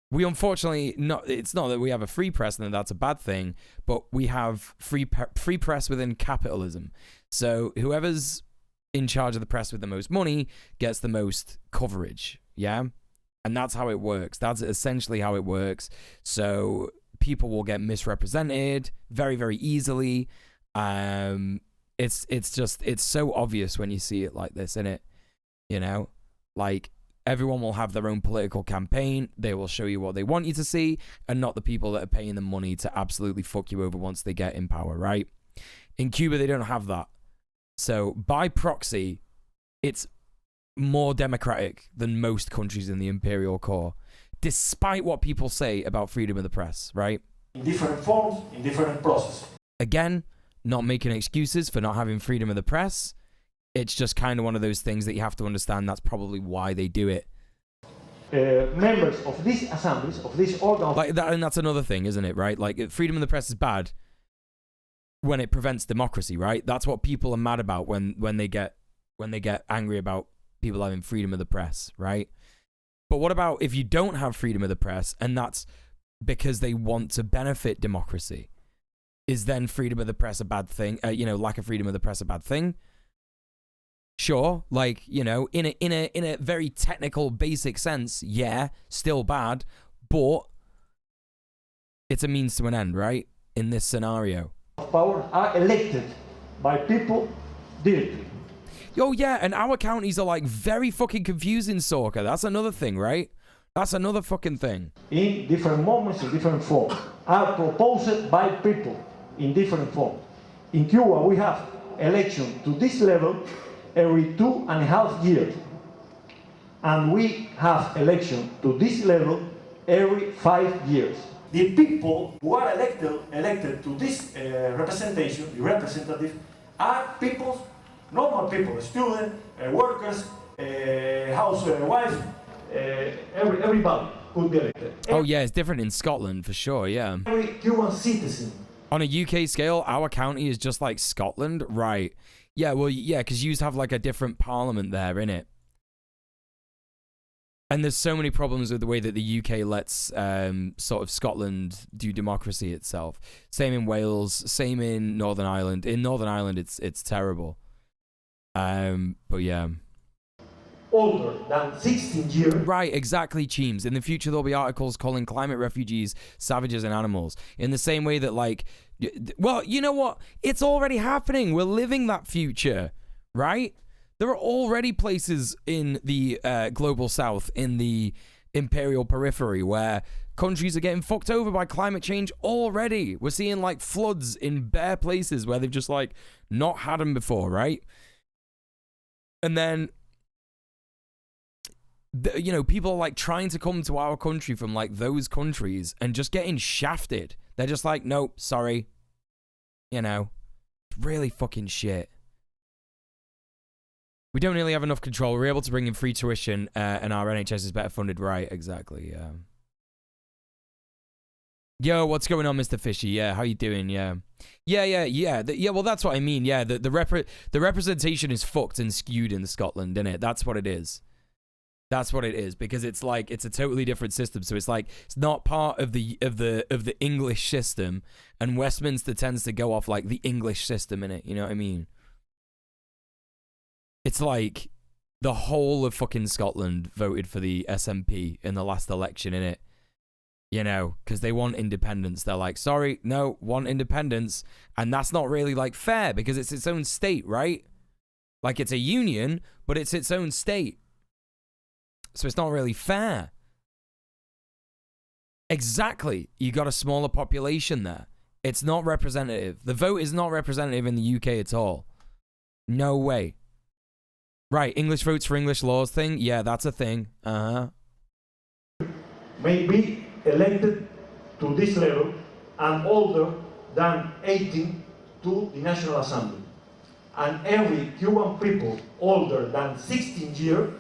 Speaker 1: we unfortunately it's not that we have a free press and that's a bad thing, but we have free press within capitalism. So whoever's in charge of the press with the most money gets the most coverage, yeah? And that's how it works. That's essentially how it works. So people will get misrepresented very, very easily. It's so obvious when you see it like this, innit? You know, like, everyone will have their own political campaign. They will show you what they want you to see, and not the people that are paying them money to absolutely fuck you over once they get in power, right? In Cuba, they don't have that. So by proxy, it's more democratic than most countries in the imperial core, despite what people say about freedom of the press, right?
Speaker 6: In different forms, in different processes.
Speaker 1: Again, not making excuses for not having freedom of the press. It's just kind of one of those things that you have to understand. That's probably why they do it.
Speaker 6: Members of these assemblies, of these organs,
Speaker 1: like that, and that's another thing, isn't it? Right? Like, freedom of the press is bad when it prevents democracy, right? That's what people are mad about when they get angry about people having freedom of the press, right? But what about if you don't have freedom of the press, and that's because they want to benefit democracy? Is then freedom of the press a bad thing? You know, lack of freedom of the press a bad thing? Sure, like, you know, in a very technical, basic sense, yeah, still bad, but it's a means to an end, right? In this scenario.
Speaker 6: Power are elected by people directly.
Speaker 1: Oh yeah, and our counties are like very fucking confusing, Sorka. That's another thing, right? That's another fucking thing.
Speaker 6: In different moments, in different forms, are proposed by people in different forms. In Cuba, we have election to this level every 2.5 years, and we have election to this level every 5 years. The people who are elected to this representation, the representative, are people, normal people, students, workers, housewife, everybody could be elected.
Speaker 1: Oh yeah, it's different in Scotland for sure, yeah.
Speaker 6: Every Cuban citizen.
Speaker 1: On a UK scale, our county is just like Scotland, right? Yeah, well, yeah, because you have like a different parliament there, innit? And there's so many problems with the way that the UK lets sort of Scotland do democracy itself. Same in Wales, same in Northern Ireland. In Northern Ireland, it's terrible. But yeah.
Speaker 6: Older than 16 years.
Speaker 1: Right, exactly, Cheems. In the future, there'll be articles calling climate refugees savages and animals. In the same way that, like, well, you know what? It's already happening. We're living that future, right? There are already places in the global south, in the imperial periphery, where countries are getting fucked over by climate change already. We're seeing, like, floods in bare places where they've just, like, not had them before, right? And then, you know, people are like trying to come to our country from like those countries and just getting shafted. They're just like, nope, sorry. You know, really fucking shit. We don't really have enough control. We're able to bring in free tuition and our NHS is better funded. Right, exactly, yeah. Yo, what's going on, Mr. Fishy? Yeah, how you doing? Yeah. Well, that's what I mean. Yeah, the representation is fucked and skewed in Scotland, isn't it? That's what it is. That's what it is, because it's like it's a totally different system. So it's like it's not part of the English system, and Westminster tends to go off like the English system in it. You know what I mean? It's like the whole of fucking Scotland voted for the SNP in the last election, in it. You know, because they want independence. They're like, sorry, no, want independence. And that's not really, like, fair, because it's its own state, right? Like, it's a union, but it's its own state. So it's not really fair. Exactly. You got a smaller population there. It's not representative. The vote is not representative in the UK at all. No way. Right, English votes for English laws thing? Yeah, that's a thing.
Speaker 6: May be elected to this level and older than 18 to the National Assembly. And every Cuban people older than 16 years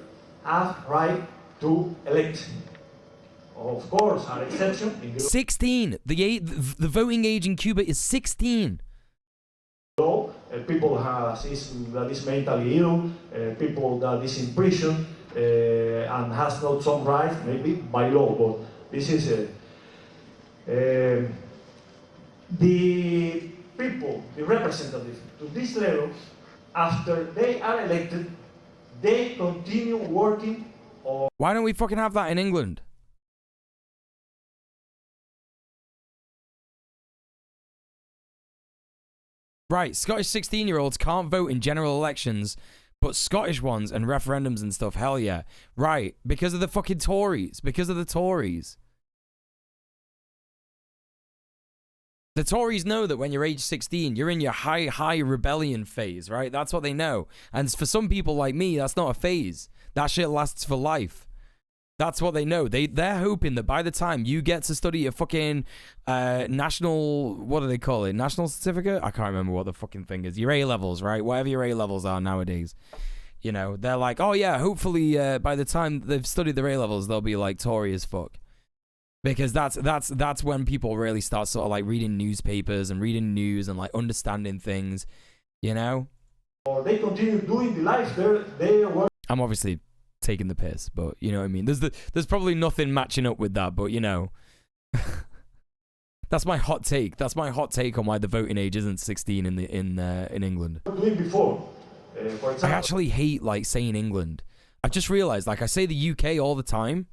Speaker 6: have right to elect. Of course, an exception.
Speaker 1: 16! The voting age in Cuba is 16!
Speaker 6: People that is mentally ill, people that is in prison and has not some rights, maybe by law, but this is the people, the representatives to this level, after they are elected, they continue working on...
Speaker 1: Why don't we fucking have that in England? Right, Scottish 16-year-olds can't vote in general elections, but Scottish ones and referendums and stuff, hell yeah. Right, because of the fucking Tories. Because of the Tories. The Tories know that when you're age 16, you're in your high rebellion phase, right? That's what they know. And for some people like me, that's not a phase. That shit lasts for life. That's what they know. They're hoping that by the time you get to study a fucking national, what do they call it? National certificate? I can't remember what the fucking thing is. Your A-levels, right? Whatever your A-levels are nowadays. You know, they're like, oh yeah, hopefully by the time they've studied their A-levels, they'll be like Tory as fuck. Because that's when people really start sort of like reading newspapers and reading news and like understanding things, you know?
Speaker 6: Or they continue doing the life they were.
Speaker 1: I'm obviously taking the piss, but you know what I mean. There's probably nothing matching up with that, but you know, that's my hot take. That's my hot take on why the voting age isn't 16 in England.
Speaker 6: Doing before, for example,
Speaker 1: I actually hate like saying England. I just realized like I say the UK all the time,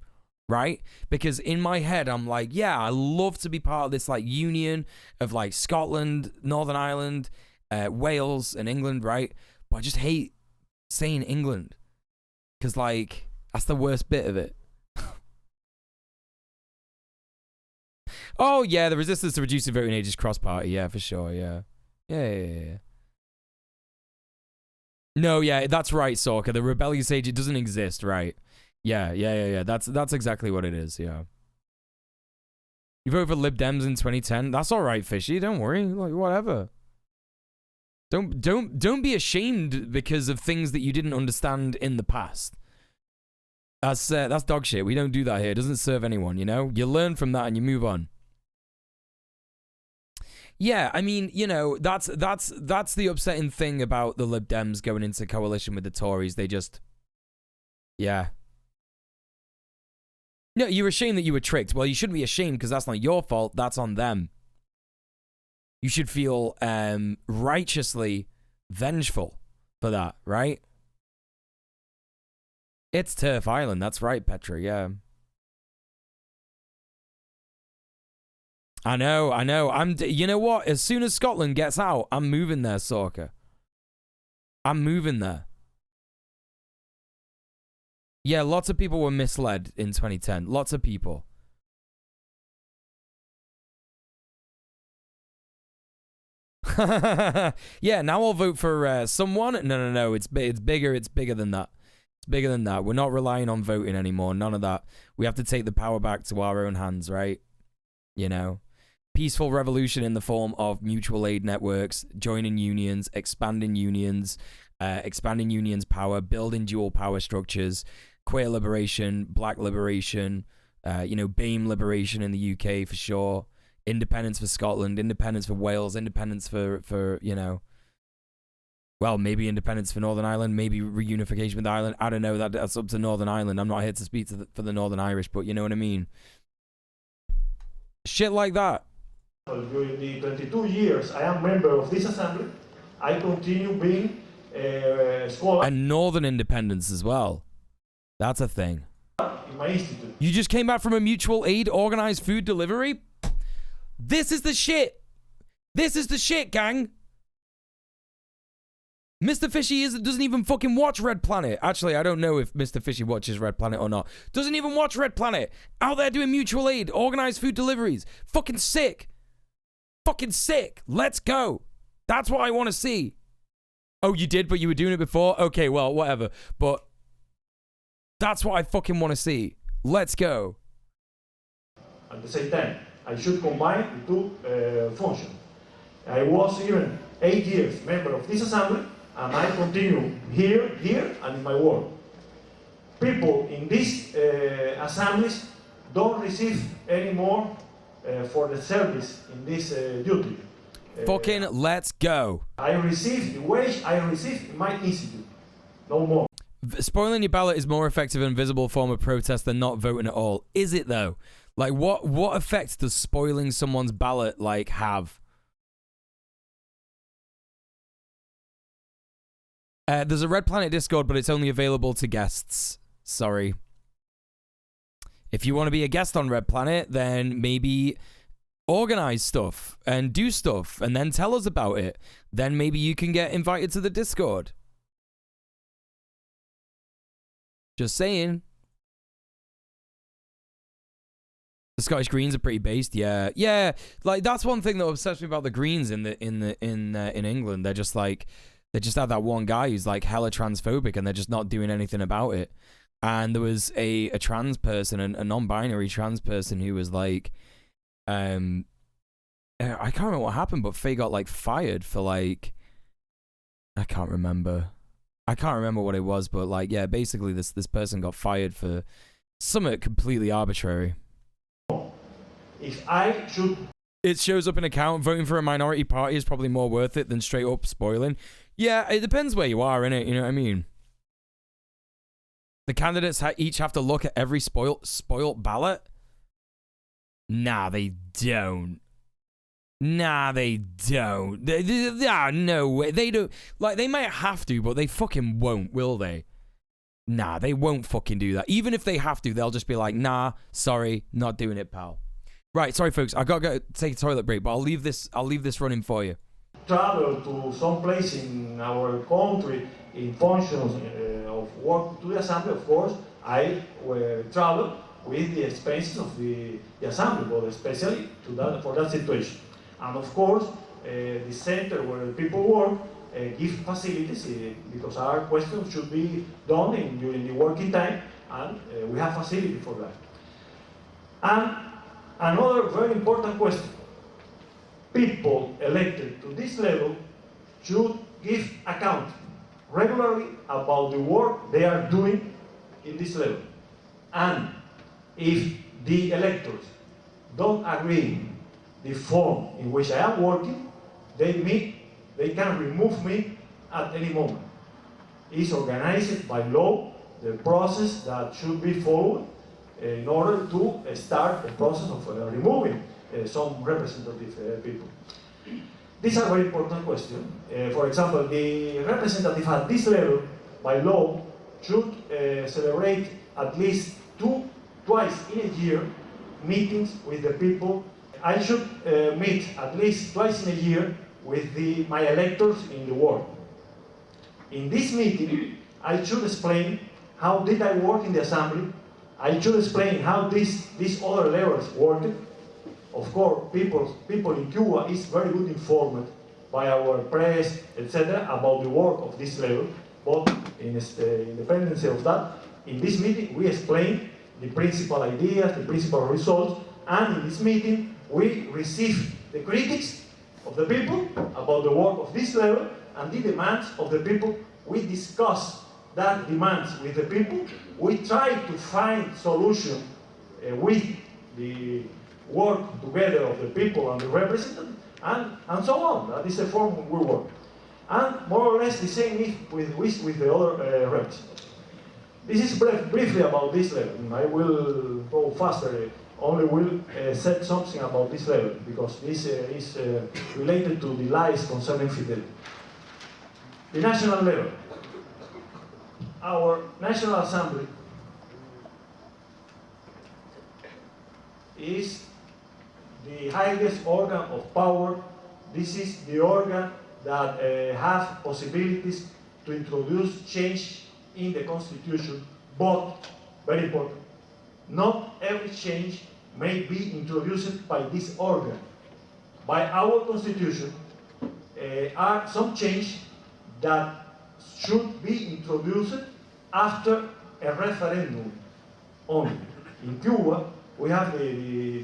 Speaker 1: right? Because in my head I'm like, yeah, I love to be part of this like union of like Scotland, Northern Ireland, Wales, and England, right? But I just hate saying England. Because, like, that's the worst bit of it. Oh, yeah, the resistance to reducing voting age is cross-party. Yeah, for sure, yeah. Yeah. No, yeah, that's right, Sorka. The rebellious age, it doesn't exist, right? Yeah. That's exactly what it is, yeah. You voted for Lib Dems in 2010? That's all right, Fishy. Don't worry. Like, whatever. Don't be ashamed because of things that you didn't understand in the past. That's dog shit. We don't do that here. It doesn't serve anyone, you know? You learn from that and you move on. Yeah, I mean, you know, that's the upsetting thing about the Lib Dems going into coalition with the Tories. They just, yeah. No, you're ashamed that you were tricked. Well, you shouldn't be ashamed because that's not your fault. That's on them. You should feel righteously vengeful for that, right? It's Turf Island. That's right, Petra, yeah. I know. You know what? As soon as Scotland gets out, I'm moving there, Sorka. I'm moving there. Yeah, lots of people were misled in 2010. Lots of people. Yeah, now I'll vote for someone. No. It's bigger. It's bigger than that. It's bigger than that. We're not relying on voting anymore. None of that. We have to take the power back to our own hands, right? You know, peaceful revolution in the form of mutual aid networks, joining unions, expanding unions power, building dual power structures, queer liberation, black liberation, you know, BAME liberation in the UK for sure. Independence for Scotland, independence for Wales, independence for you know, well, maybe independence for Northern Ireland, maybe reunification with Ireland. I don't know. That's up to Northern Ireland. I'm not here to speak for the Northern Irish, but you know what I mean. Shit like that.
Speaker 6: During the 22 years I am member of this assembly, I continue being a scholar
Speaker 1: And Northern independence as well. That's a thing.
Speaker 6: in my institute.
Speaker 1: You just came back from a mutual aid organized food delivery? This is the shit. This is the shit, gang. Mr. Fishy doesn't even fucking watch Red Planet. Actually, I don't know if Mr. Fishy watches Red Planet or not. Doesn't even watch Red Planet. Out there doing mutual aid, organized food deliveries. Fucking sick. Fucking sick. Let's go. That's what I want to see. Oh, you did, but you were doing it before? Okay, well, whatever. But that's what I fucking want to see. Let's go.
Speaker 6: At the same time, I should combine the two functions. I was even 8 years member of this assembly, and I continue here, and in my work. People in these assemblies don't receive any more for the service in this duty.
Speaker 1: Fucking let's go.
Speaker 6: I receive the wage I receive in my institute. No more.
Speaker 1: Spoiling your ballot is more effective and visible form of protest than not voting at all. Is it though? Like what effect does spoiling someone's ballot like have? There's a Red Planet Discord, but it's only available to guests. Sorry. If you want to be a guest on Red Planet, then maybe organize stuff and do stuff and then tell us about it. Then maybe you can get invited to the Discord. Just saying. The Scottish Greens are pretty based, yeah. Yeah, like that's one thing that obsessed me about the Greens in England. They're just like they just have that one guy who's like hella transphobic and they're just not doing anything about it. And there was a trans person, a non-binary trans person who was like I can't remember what happened, but Faye got like fired for like I can't remember what it was, but like yeah, basically this person got fired for something completely arbitrary.
Speaker 6: If I should...
Speaker 1: It shows up in account. Voting for a minority party is probably more worth it than straight up spoiling. Yeah, it depends where you are, innit? You know what I mean? The candidates each have to look at every spoilt ballot? Nah, they don't. Nah, they don't. No way. They don't. Like, they might have to, but they fucking won't, will they? Nah, they won't fucking do that. Even if they have to, they'll just be like, nah, sorry, not doing it, pal. Right, sorry, folks. I gotta go take a toilet break, but I'll leave this running for you.
Speaker 6: Travel to some place in our country in functions of work to the assembly, of course, I will travel with the expenses of the assembly, but especially for that situation. And of course, the center where people work give facilities because our questions should be done during the working time, and we have facility for that. And another very important question. People elected to this level should give account regularly about the work they are doing in this level. And if the electors don't agree the form in which I am working, they can remove me at any moment. It's organized by law, the process that should be followed in order to start the process of removing some representative people. These are very important questions. For example, the representative at this level, by law, should celebrate at least twice in a year meetings with the people. I should meet at least twice in a year with my electors in the world. In this meeting, I should explain how did I work in the assembly. I should explain how these other levels worked. Of course, people in Cuba is very good informed by our press, etc., about the work of this level. But in independence of that, in this meeting we explain the principal ideas, the principal results, and in this meeting we receive the critics of the people about the work of this level and the demands of the people. We discuss that demands with the people. We try to find solution with the work together of the people and the representatives, and so on. That is the form we work. And more or less the same is with the other representatives. This is briefly about this level. I will go faster. Only will say something about this level because this is related to the lies concerning fidelity. The national level. Our National Assembly is the highest organ of power. This is the organ that has possibilities to introduce change in the Constitution, but, very important, not every change may be introduced by this organ. By our Constitution, are some change that should be introduced after a referendum only. In Cuba, we have the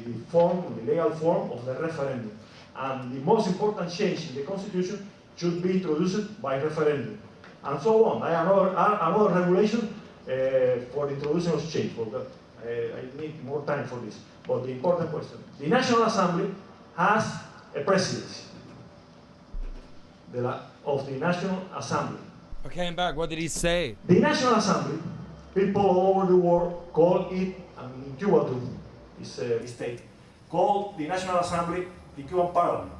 Speaker 6: legal form of the referendum. And the most important change in the Constitution should be introduced by referendum. And so on. Another regulation for the introduction of change. But I need more time for this. But the important question. The National Assembly has a presidency of the National Assembly.
Speaker 1: Okay, I'm back. What did he say?
Speaker 6: The National Assembly, people all over the world call it, and in Cuba too, is a state, called the National Assembly the Cuban Parliament.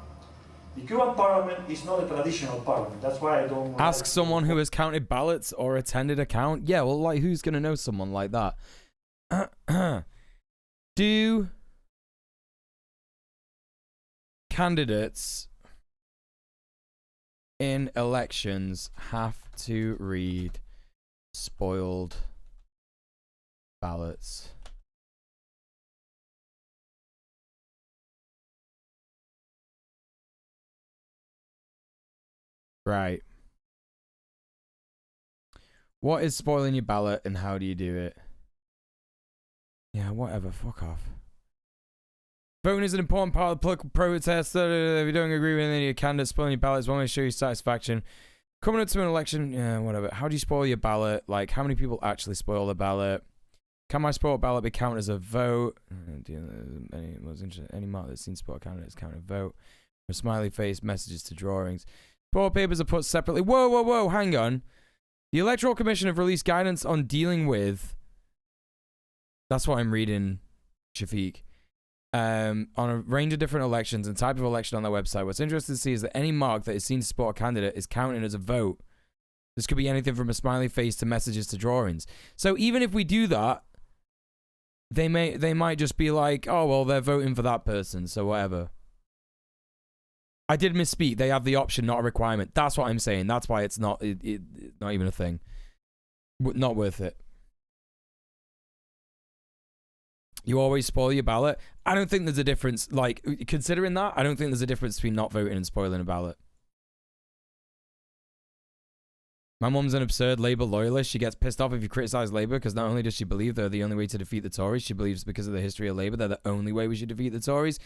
Speaker 6: The Cuban Parliament is not a traditional parliament. That's why I don't...
Speaker 1: Ask someone who has counted ballots or attended a count. Yeah, well, like, who's going to know someone like that? Do candidates in elections have to read spoiled ballots? Right. What is spoiling your ballot and how do you do it? Yeah, whatever. Fuck off. Voting is an important part of the political protest. If you don't agree with any of your candidates, spoiling your ballot is one way to show your satisfaction. Coming up to an election, yeah, whatever. How do you spoil your ballot? Like, how many people actually spoil the ballot? Can my spoiled ballot be counted as a vote? Any mark that's seen spoiled candidate is counted a vote. For smiley face, messages to drawings. Spoiled papers are put separately. Whoa, whoa, whoa, hang on. The Electoral Commission have released guidance on dealing with... That's what I'm reading, Shafiq. On a range of different elections and type of election on their website. What's interesting to see is that any mark that is seen to support a candidate is counted as a vote. This could be anything from a smiley face to messages to drawings. So even if we do that, they might just be like, oh, well, they're voting for that person, so whatever. I did misspeak. They have the option, not a requirement. That's what I'm saying. That's why it's not not even a thing. Not worth it. You always spoil your ballot. I don't think there's a difference. Like, considering that, I don't think there's a difference between not voting and spoiling a ballot. My mum's an absurd Labour loyalist. She gets pissed off if you criticise Labour because not only does she believe they're the only way to defeat the Tories, she believes because of the history of Labour they're the only way we should defeat the Tories.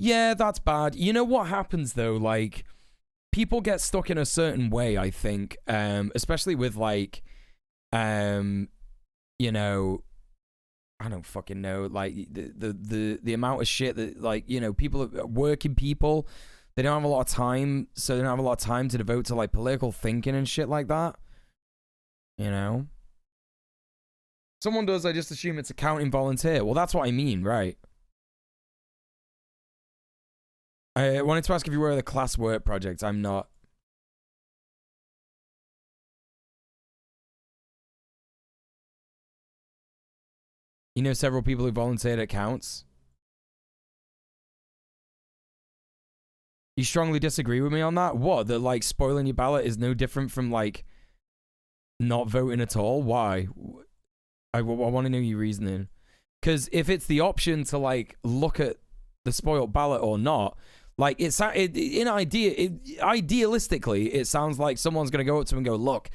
Speaker 1: Yeah, that's bad. You know what happens though? Like, people get stuck in a certain way, I think, especially with like, you know, I don't fucking know, like the amount of shit that, like, you know, people, working people, they don't have a lot of time, so they don't have a lot of time to devote to like political thinking and shit like that. You know, someone does, I just assume it's a counting volunteer. Well, that's what I mean, right? I wanted to ask if you were the class work project. I'm not. You know several people who volunteered at counts? You strongly disagree with me on that? What? That, like, spoiling your ballot is no different from, like, not voting at all? Why? I want to know your reasoning. Because if it's the option to, like, look at the spoiled ballot or not, like, idealistically, it sounds like someone's going to go up to him and go, look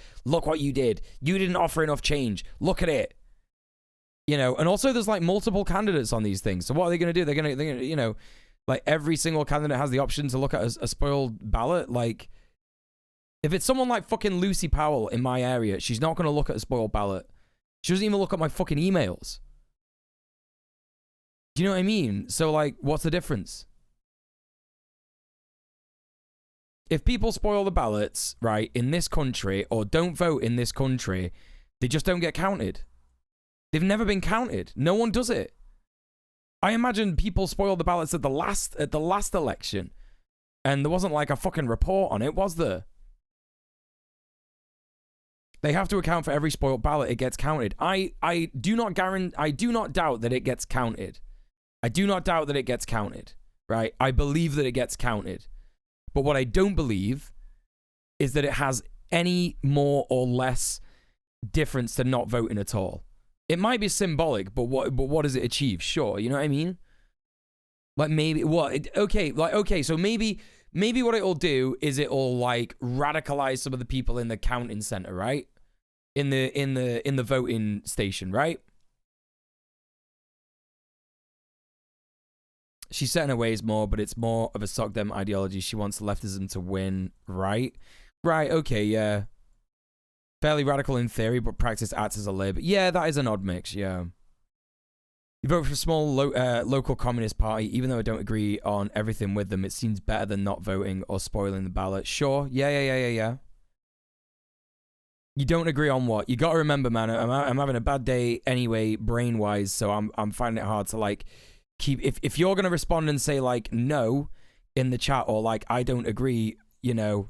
Speaker 1: what you did. You didn't offer enough change. Look at it. You know, and also there's like multiple candidates on these things. So what are they going to do? They're going to, you know, like every single candidate has the option to look at a spoiled ballot. Like, if it's someone like fucking Lucy Powell in my area, she's not going to look at a spoiled ballot. She doesn't even look at my fucking emails. Do you know what I mean? So, like, what's the difference? If people spoil the ballots, right, in this country, or don't vote in this country, they just don't get counted. They've never been counted. No one does it. I imagine people spoiled the ballots at the last election, and there wasn't like a fucking report on it, was there? They have to account for every spoiled ballot. It gets counted. I do not doubt that it gets counted. I do not doubt that it gets counted. Right? I believe that it gets counted. But what I don't believe is that it has any more or less difference to not voting at all. It might be symbolic, but what does it achieve? Sure, you know what I mean? Like maybe so maybe what it'll do is it'll like radicalize some of the people in the counting center, right? In the voting station, right? She's set in her ways more, but it's more of a sock them ideology. She wants leftism to win, right? Right, okay, yeah. Fairly radical in theory, but practice acts as a lib. Yeah, that is an odd mix, yeah. You vote for a small local communist party, even though I don't agree on everything with them, it seems better than not voting or spoiling the ballot. Sure, yeah. You don't agree on what? You gotta remember, man, I'm having a bad day anyway, brain-wise, so I'm finding it hard to, like, keep... If you're gonna respond and say, like, no in the chat, or, like, I don't agree, you know...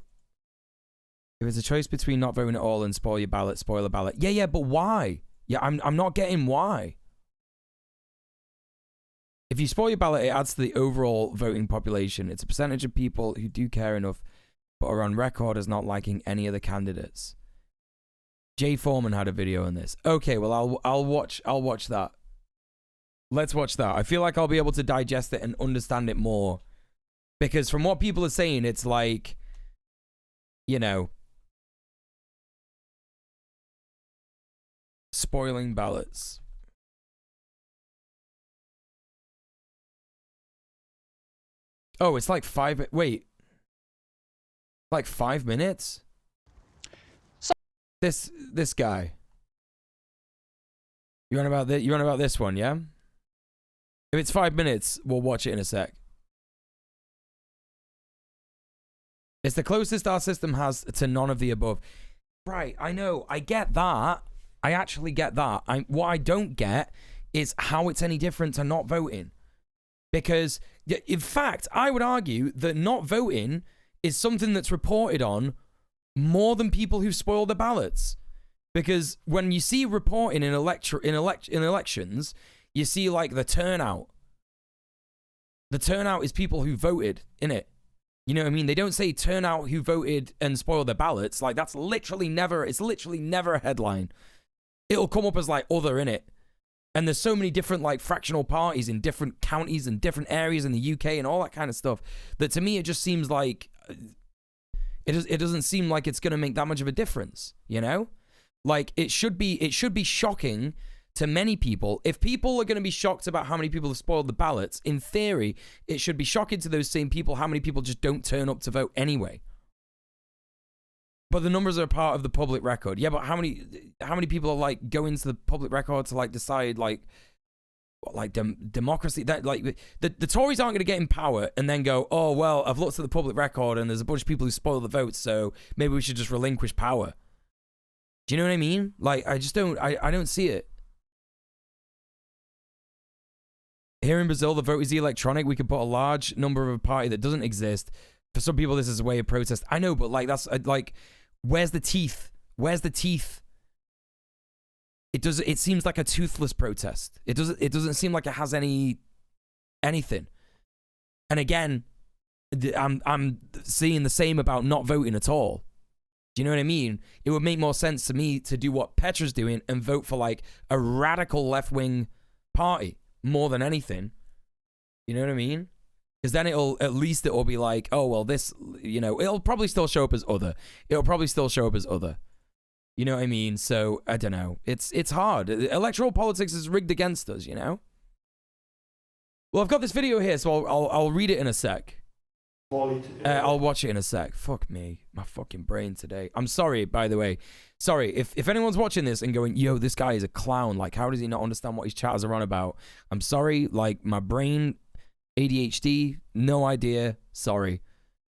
Speaker 1: If it's a choice between not voting at all and spoil your ballot, spoil a ballot. Yeah, but why? Yeah, I'm not getting why. If you spoil your ballot, it adds to the overall voting population. It's a percentage of people who do care enough, but are on record as not liking any of the candidates. Jay Foreman had a video on this. Okay, well I'll watch that. Let's watch that. I feel like I'll be able to digest it and understand it more, because from what people are saying, it's like, you know, spoiling ballots. Oh, it's like 5... Wait. Like 5 minutes? This guy. You want about this one, yeah? If it's 5 minutes, we'll watch it in a sec. It's the closest our system has to none of the above. Right, I know. I get that. I actually get that. What I don't get is how it's any different to not voting. Because, in fact, I would argue that not voting is something that's reported on more than people who spoil the ballots. Because when you see reporting in elections, you see, like, the turnout. The turnout is people who voted, innit? You know what I mean? They don't say turnout who voted and spoiled their ballots. Like, it's literally never a headline. It'll come up as, like, other, innit? And there's so many different, like, fractional parties in different counties and different areas in the UK and all that kind of stuff, that to me it just seems like it doesn't seem like it's going to make that much of a difference, you know? Like, it should be shocking to many people. If people are going to be shocked about how many people have spoiled the ballots, in theory, it should be shocking to those same people how many people just don't turn up to vote anyway. But the numbers are part of the public record. Yeah, but how many people are, like, going to the public record to, like, decide, like democracy? That, like, the Tories aren't going to get in power and then go, oh, well, I've looked at the public record and there's a bunch of people who spoil the votes, so maybe we should just relinquish power. Do you know what I mean? Like, I just don't, I don't see it. Here in Brazil, the vote is electronic. We could put a large number of a party that doesn't exist. For some people, this is a way of protest. I know, but, like, that's, like, where's the teeth? Where's the teeth? It seems like a toothless protest. It doesn't seem like it has anything. And again, I'm seeing the same about not voting at all. Do you know what I mean? It would make more sense to me to do what Petra's doing and vote for, like, a radical left-wing party more than anything. You know what I mean? Because then at least it'll be like, oh, well, this, you know, it'll probably still show up as other. You know what I mean? So, I don't know. It's hard. Electoral politics is rigged against us, you know? Well, I've got this video here, so I'll read it in a sec.
Speaker 6: call it.
Speaker 1: I'll watch it in a sec. Fuck me. My fucking brain today. I'm sorry, by the way. Sorry, if anyone's watching this and going, yo, this guy is a clown. Like, how does he not understand what his chatters are on about? I'm sorry. Like, my brain, ADHD, no idea. Sorry.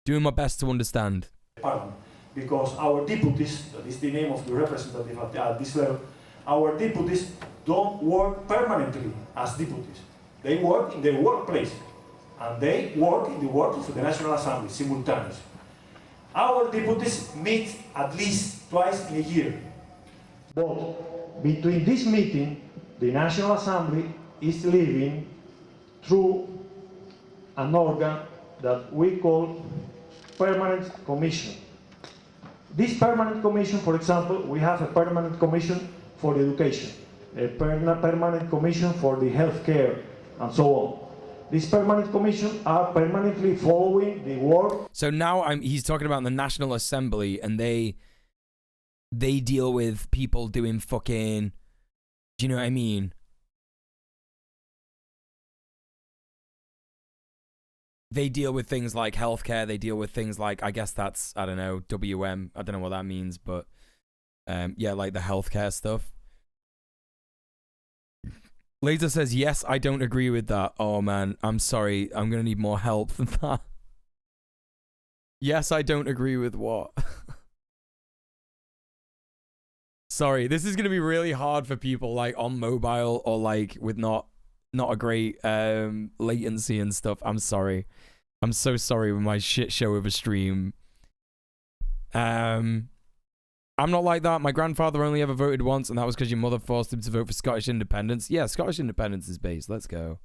Speaker 1: Doing my best to understand.
Speaker 6: Parliament, because our deputies, that is the name of the representative at this level, our deputies don't work permanently as deputies. They work in their workplace, and they work in the work of the National Assembly simultaneously. Our deputies meet at least twice in a year. But between this meeting, the National Assembly is living through an organ that we call Permanent Commission. This Permanent Commission, for example, we have a Permanent Commission for the education, a Permanent Commission for the healthcare, and so on. These Permanent Commission are permanently following the work.
Speaker 1: So now he's talking about the National Assembly, and they deal with people doing fucking, do you know what I mean? They deal with things like healthcare. They deal with things like, I guess that's, I don't know, WM. I don't know what that means, but yeah, like the healthcare stuff. Laser says, yes, I don't agree with that. Oh, man, I'm sorry. I'm going to need more help than that. Yes, I don't agree with what? Sorry, this is going to be really hard for people like on mobile or like with not a great latency and stuff. I'm sorry. I'm so sorry with my shit show of a stream. I'm not like that. My grandfather only ever voted once, and that was because your mother forced him to vote for Scottish independence. Yeah, Scottish independence is based. Let's go.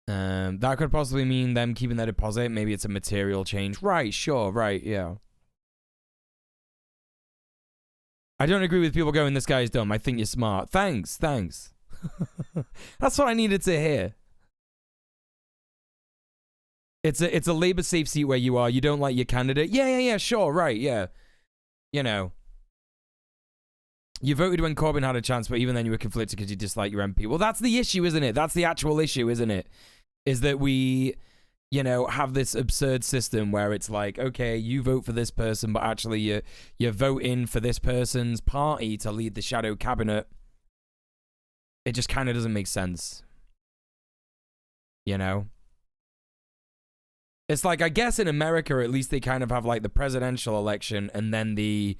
Speaker 1: That could possibly mean them keeping their deposit. Maybe it's a material change. Right, sure, right, yeah. I don't agree with people going, this guy's dumb. I think you're smart. Thanks. That's what I needed to hear. It's a Labour safe seat where you are. You don't like your candidate. Yeah, sure, right, yeah. You know. You voted when Corbyn had a chance, but even then you were conflicted because you dislike your MP. Well, that's the issue, isn't it? That's the actual issue, isn't it? Is that we, you know, have this absurd system where it's like, okay, you vote for this person, but actually you're voting for this person's party to lead the shadow cabinet. It just kind of doesn't make sense. You know? It's like, I guess in America, at least they kind of have like the presidential election and then the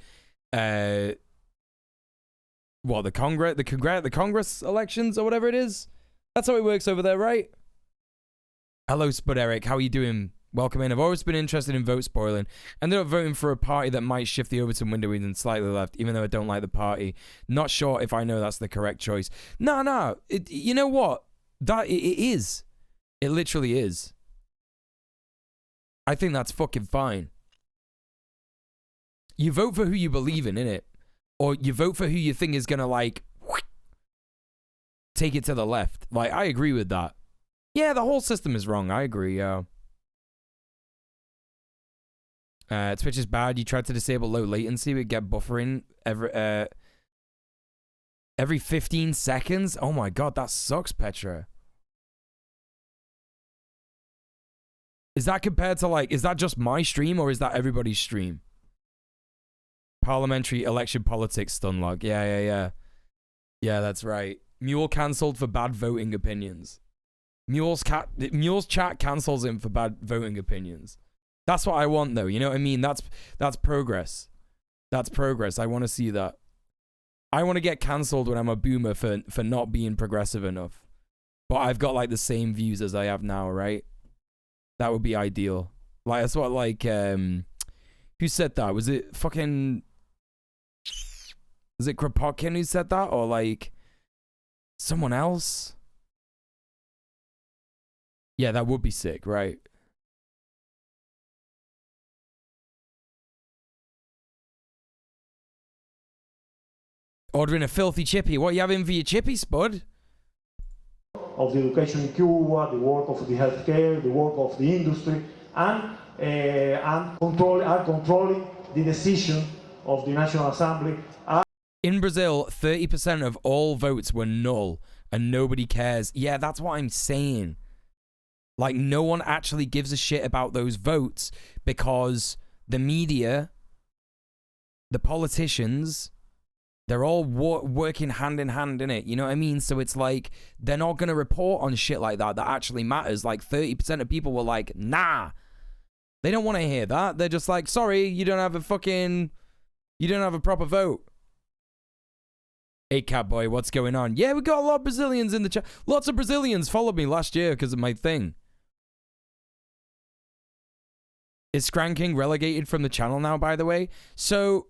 Speaker 1: Congress elections or whatever it is. That's how it works over there, right? Hello, Spud Eric. How are you doing? Welcome in. I've always been interested in vote spoiling. Ended up voting for a party that might shift the Overton window even slightly left, even though I don't like the party. Not sure if I know that's the correct choice. No. You know what? It is. It literally is. I think that's fucking fine. You vote for who you believe in, innit? Or you vote for who you think is gonna, like, take it to the left. Like, I agree with that. Yeah, the whole system is wrong. I agree, yeah. Twitch is bad. You tried to disable low latency, we get buffering every 15 seconds. Oh my god, that sucks, Petra. Is that compared to, like, is that just my stream or is that everybody's stream? Parliamentary election politics stunlog. Yeah. Yeah, that's right. Muel cancelled for bad voting opinions. Muel's chat cancels him for bad voting opinions. That's what I want, though. You know what I mean? That's progress. That's progress. I want to see that. I want to get cancelled when I'm a boomer for not being progressive enough. But I've got, like, the same views as I have now, right? That would be ideal. Like, that's what, like, who said that? Was it fucking... Was it Kropotkin who said that? Or, like, someone else? Yeah, that would be sick, right? Ordering a filthy chippy. What are you having for your chippy, Spud?
Speaker 6: Of the education in Cuba, the work of the healthcare, the work of the industry, and controlling the decision of the National Assembly.
Speaker 1: In Brazil, 30% of all votes were null, and nobody cares. Yeah, that's what I'm saying. Like, no one actually gives a shit about those votes because the media, the politicians, they're all working hand in hand in it. You know what I mean? So it's like, they're not going to report on shit like that actually matters. Like, 30% of people were like, nah. They don't want to hear that. They're just like, sorry, you don't have a proper vote. Hey, Catboy, what's going on? Yeah, we got a lot of Brazilians in the chat. Lots of Brazilians followed me last year because of my thing. Is Scranking relegated from the channel now, by the way? So,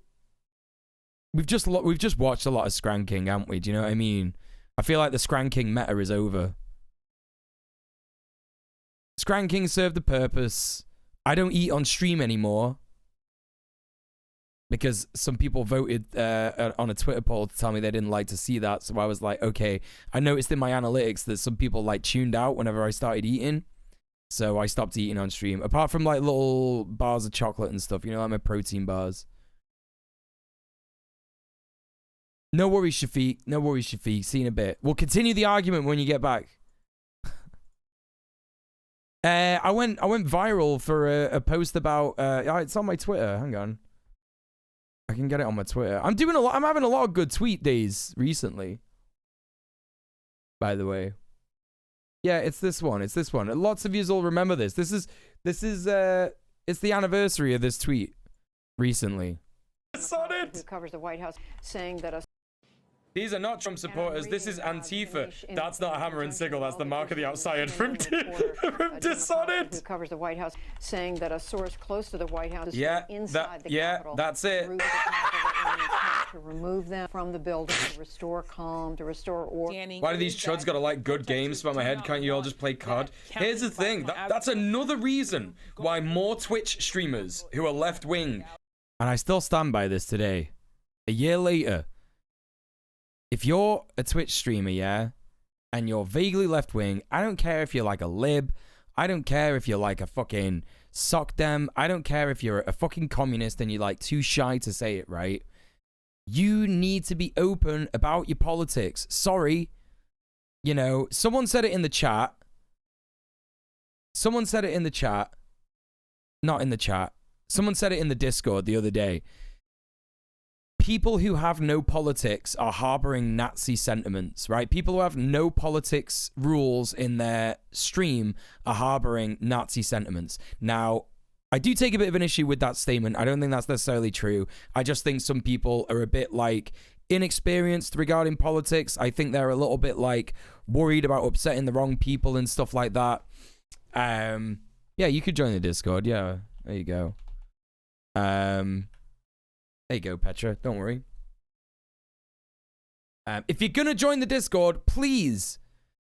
Speaker 1: we've just watched a lot of Scranking, haven't we? Do you know what I mean? I feel like the Scranking meta is over. Scranking served the purpose. I don't eat on stream anymore. Because some people voted on a Twitter poll to tell me they didn't like to see that. So I was like, okay. I noticed in my analytics that some people like tuned out whenever I started eating. So I stopped eating on stream. Apart from like little bars of chocolate and stuff. You know, like my protein bars. No worries, Shafiq. No worries, Shafiq. See you in a bit. We'll continue the argument when you get back. I went viral for a post about... it's on my Twitter. Hang on. I can get it on my Twitter. I'm having a lot of good tweet days recently. By the way. Yeah, it's this one. It's this one. Lots of yous will remember this. It's the anniversary of this tweet recently.
Speaker 7: Who covers the White House saying that
Speaker 1: These are not Trump supporters. This is Antifa. That's not a hammer and sickle. That's the mark of the outside from Dishonored.
Speaker 7: Who covers the White House saying that a source close to the White House is inside the Capitol.
Speaker 1: That's it.
Speaker 7: To remove them from the building, to restore calm, to restore order.
Speaker 1: Why do these chuds gotta like good games for my head? Can't you all just play COD? Here's the thing. That's another reason why more Twitch streamers who are left-wing. And I still stand by this today. A year later. If you're a Twitch streamer, yeah, and you're vaguely left-wing, I don't care if you're like a lib. I don't care if you're like a fucking sock dem. I don't care if you're a fucking communist and you're like too shy to say it, right? You need to be open about your politics. Sorry. You know, someone said it in the chat. Someone said it in the chat. Not in the chat. Someone said it in the Discord the other day. People who have no politics are harboring Nazi sentiments, right? People who have no politics rules in their stream are harboring Nazi sentiments. Now, I do take a bit of an issue with that statement. I don't think that's necessarily true. I just think some people are a bit like inexperienced regarding politics. I think they're a little bit like worried about upsetting the wrong people and stuff like that. Yeah, you could join the Discord. Yeah, there you go. There you go, Petra. Don't worry. If you're gonna join the Discord, please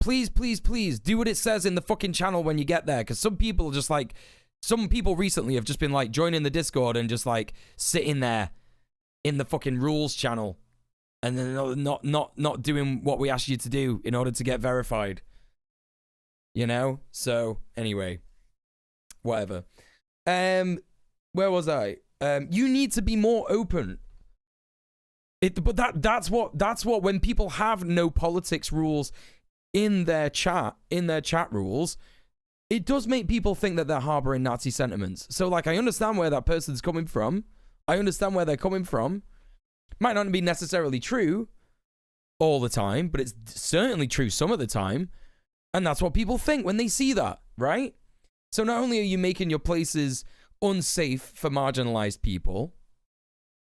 Speaker 1: do what it says in the fucking channel when you get there. Because some people just like, some people recently have just been like joining the Discord and just like sitting there in the fucking rules channel, and then not doing what we asked you to do in order to get verified. You know. So anyway, whatever. Where was I? You need to be more open. But that's what when people have no politics rules in their chat rules, it does make people think that they're harboring Nazi sentiments. So like, I understand where that person's coming from. I understand where they're coming from. Might not be necessarily true all the time, but it's certainly true some of the time. And that's what people think when they see that, right? So not only are you making your places unsafe for marginalized people,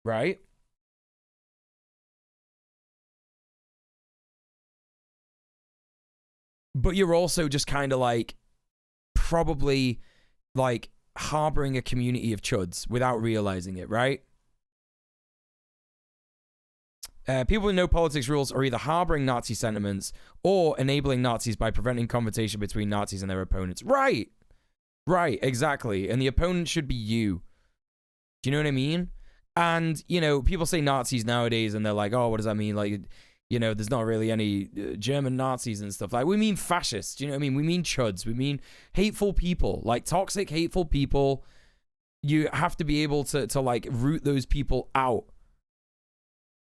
Speaker 1: right? But you're also just kind of like probably like harboring a community of chuds without realizing it, right? People with no politics rules are either harboring Nazi sentiments or enabling Nazis by preventing confrontation between Nazis and their opponents. Right. Right, exactly. And the opponent should be you. Do you know what I mean? And, you know, people say Nazis nowadays and they're like, oh, what does that mean? Like, you know, there's not really any German Nazis and stuff. Like, we mean fascists. Do you know what I mean? We mean chuds. We mean hateful people. Like, toxic, hateful people. You have to be able to like, root those people out.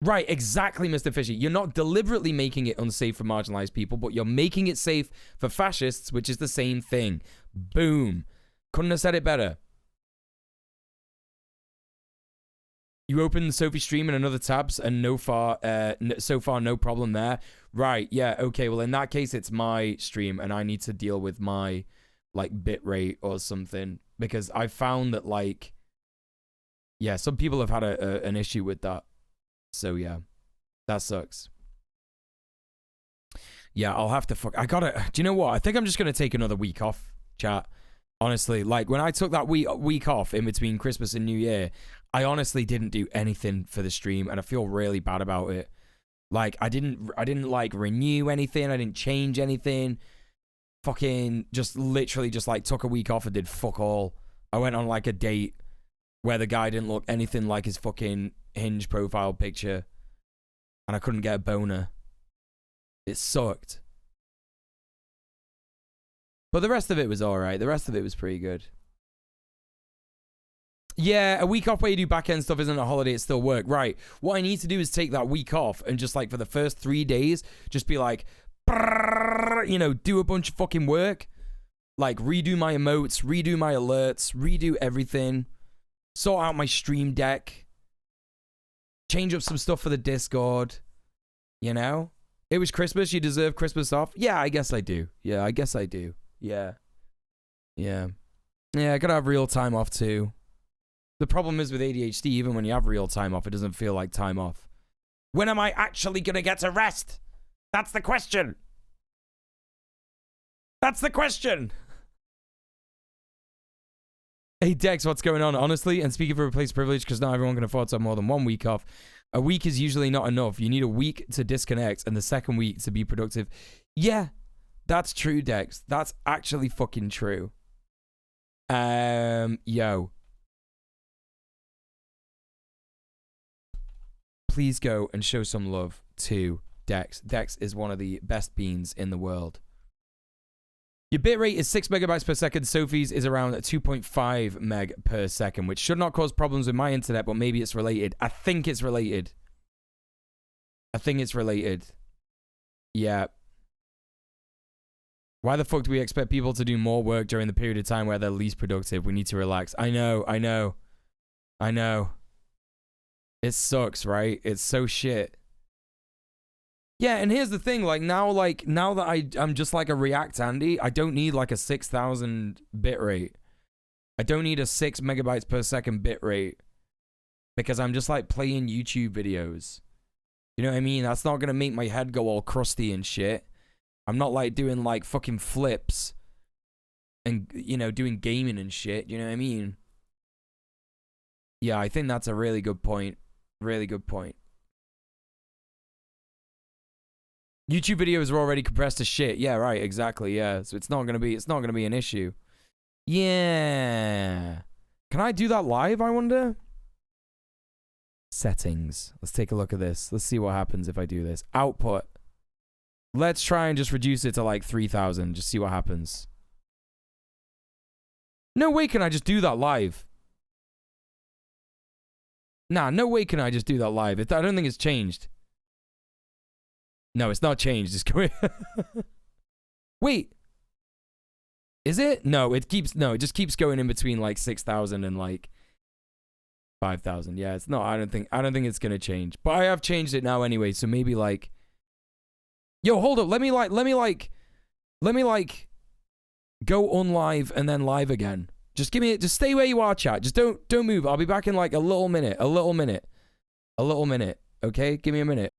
Speaker 1: Right, exactly, Mr. Fisher. You're not deliberately making it unsafe for marginalized people, but you're making it safe for fascists, which is the same thing. Boom. Couldn't have said it better. You open Sophie's stream in another tabs and so far no problem there. Right, yeah, okay. Well, in that case, it's my stream and I need to deal with my, like, bitrate or something. Because I found that, like, yeah, some people have had an issue with that. So, yeah, that sucks. Yeah, I'll have to I gotta, do you know what? I think I'm just gonna take another week off, chat. Honestly, like, when I took that week off in between Christmas and New Year, I honestly didn't do anything for the stream, and I feel really bad about it. Like, I didn't like renew anything. I didn't change anything. Fucking just literally just like took a week off and did fuck all. I went on like a date where the guy didn't look anything like his fucking Hinge profile picture, and I couldn't get a boner. It sucked. But the rest of it was alright. The rest of it was pretty good. Yeah, a week off where you do back-end stuff isn't a holiday, it's still work. Right. What I need to do is take that week off and just, like, for the first 3 days, just be like, you know, do a bunch of fucking work. Like, redo my emotes, redo my alerts, redo everything. Sort out my stream deck. Change up some stuff for the Discord. You know? It was Christmas, you deserve Christmas off. Yeah, I guess I do. Yeah, I guess I do. Yeah. Yeah. Yeah, I gotta have real time off too. The problem is with ADHD, even when you have real time off, it doesn't feel like time off. When am I actually gonna get to rest? That's the question. That's the question. Hey Dex, what's going on? Honestly, and speaking for replaced privilege, because not everyone can afford to have more than 1 week off. A week is usually not enough. You need a week to disconnect and the second week to be productive. Yeah, that's true, Dex. That's actually fucking true. Yo. Please go and show some love to Dex. Dex is one of the best beans in the world. Your bitrate is 6 megabytes per second. Sophie's is around 2.5 meg per second, which should not cause problems with my internet, but maybe it's related. I think it's related. I think it's related. Yeah. Why the fuck do we expect people to do more work during the period of time where they're least productive? We need to relax. I know. It sucks, right? It's so shit. Yeah, and here's the thing, like now that I'm just like a React Andy, I don't need like a 6,000 bitrate. I don't need a 6 megabytes per second bitrate because I'm just like playing YouTube videos. You know what I mean? That's not gonna make my head go all crusty and shit. I'm not like doing like fucking flips and, you know, doing gaming and shit. You know what I mean? Yeah, I think that's a really good point. Really good point. YouTube videos are already compressed as shit. Yeah, right, exactly, yeah. So it's not gonna be an issue. Yeah. Can I do that live, I wonder? Settings. Let's take a look at this. Let's see what happens if I do this. Output. Let's try and just reduce it to like 3,000. Just see what happens. No way can I just do that live. Nah, no way can I just do that live. I don't think it's changed. No, it's not changed. It's going. Wait. Is it? No, it just keeps going in between like 6,000 and like 5,000. Yeah, it's not. I don't think it's gonna change. But I have changed it now anyway, so maybe like. Yo, hold up. Let me go on live and then live again. Just stay where you are, chat. Just don't move. I'll be back in like a little minute. Okay? Give me a minute.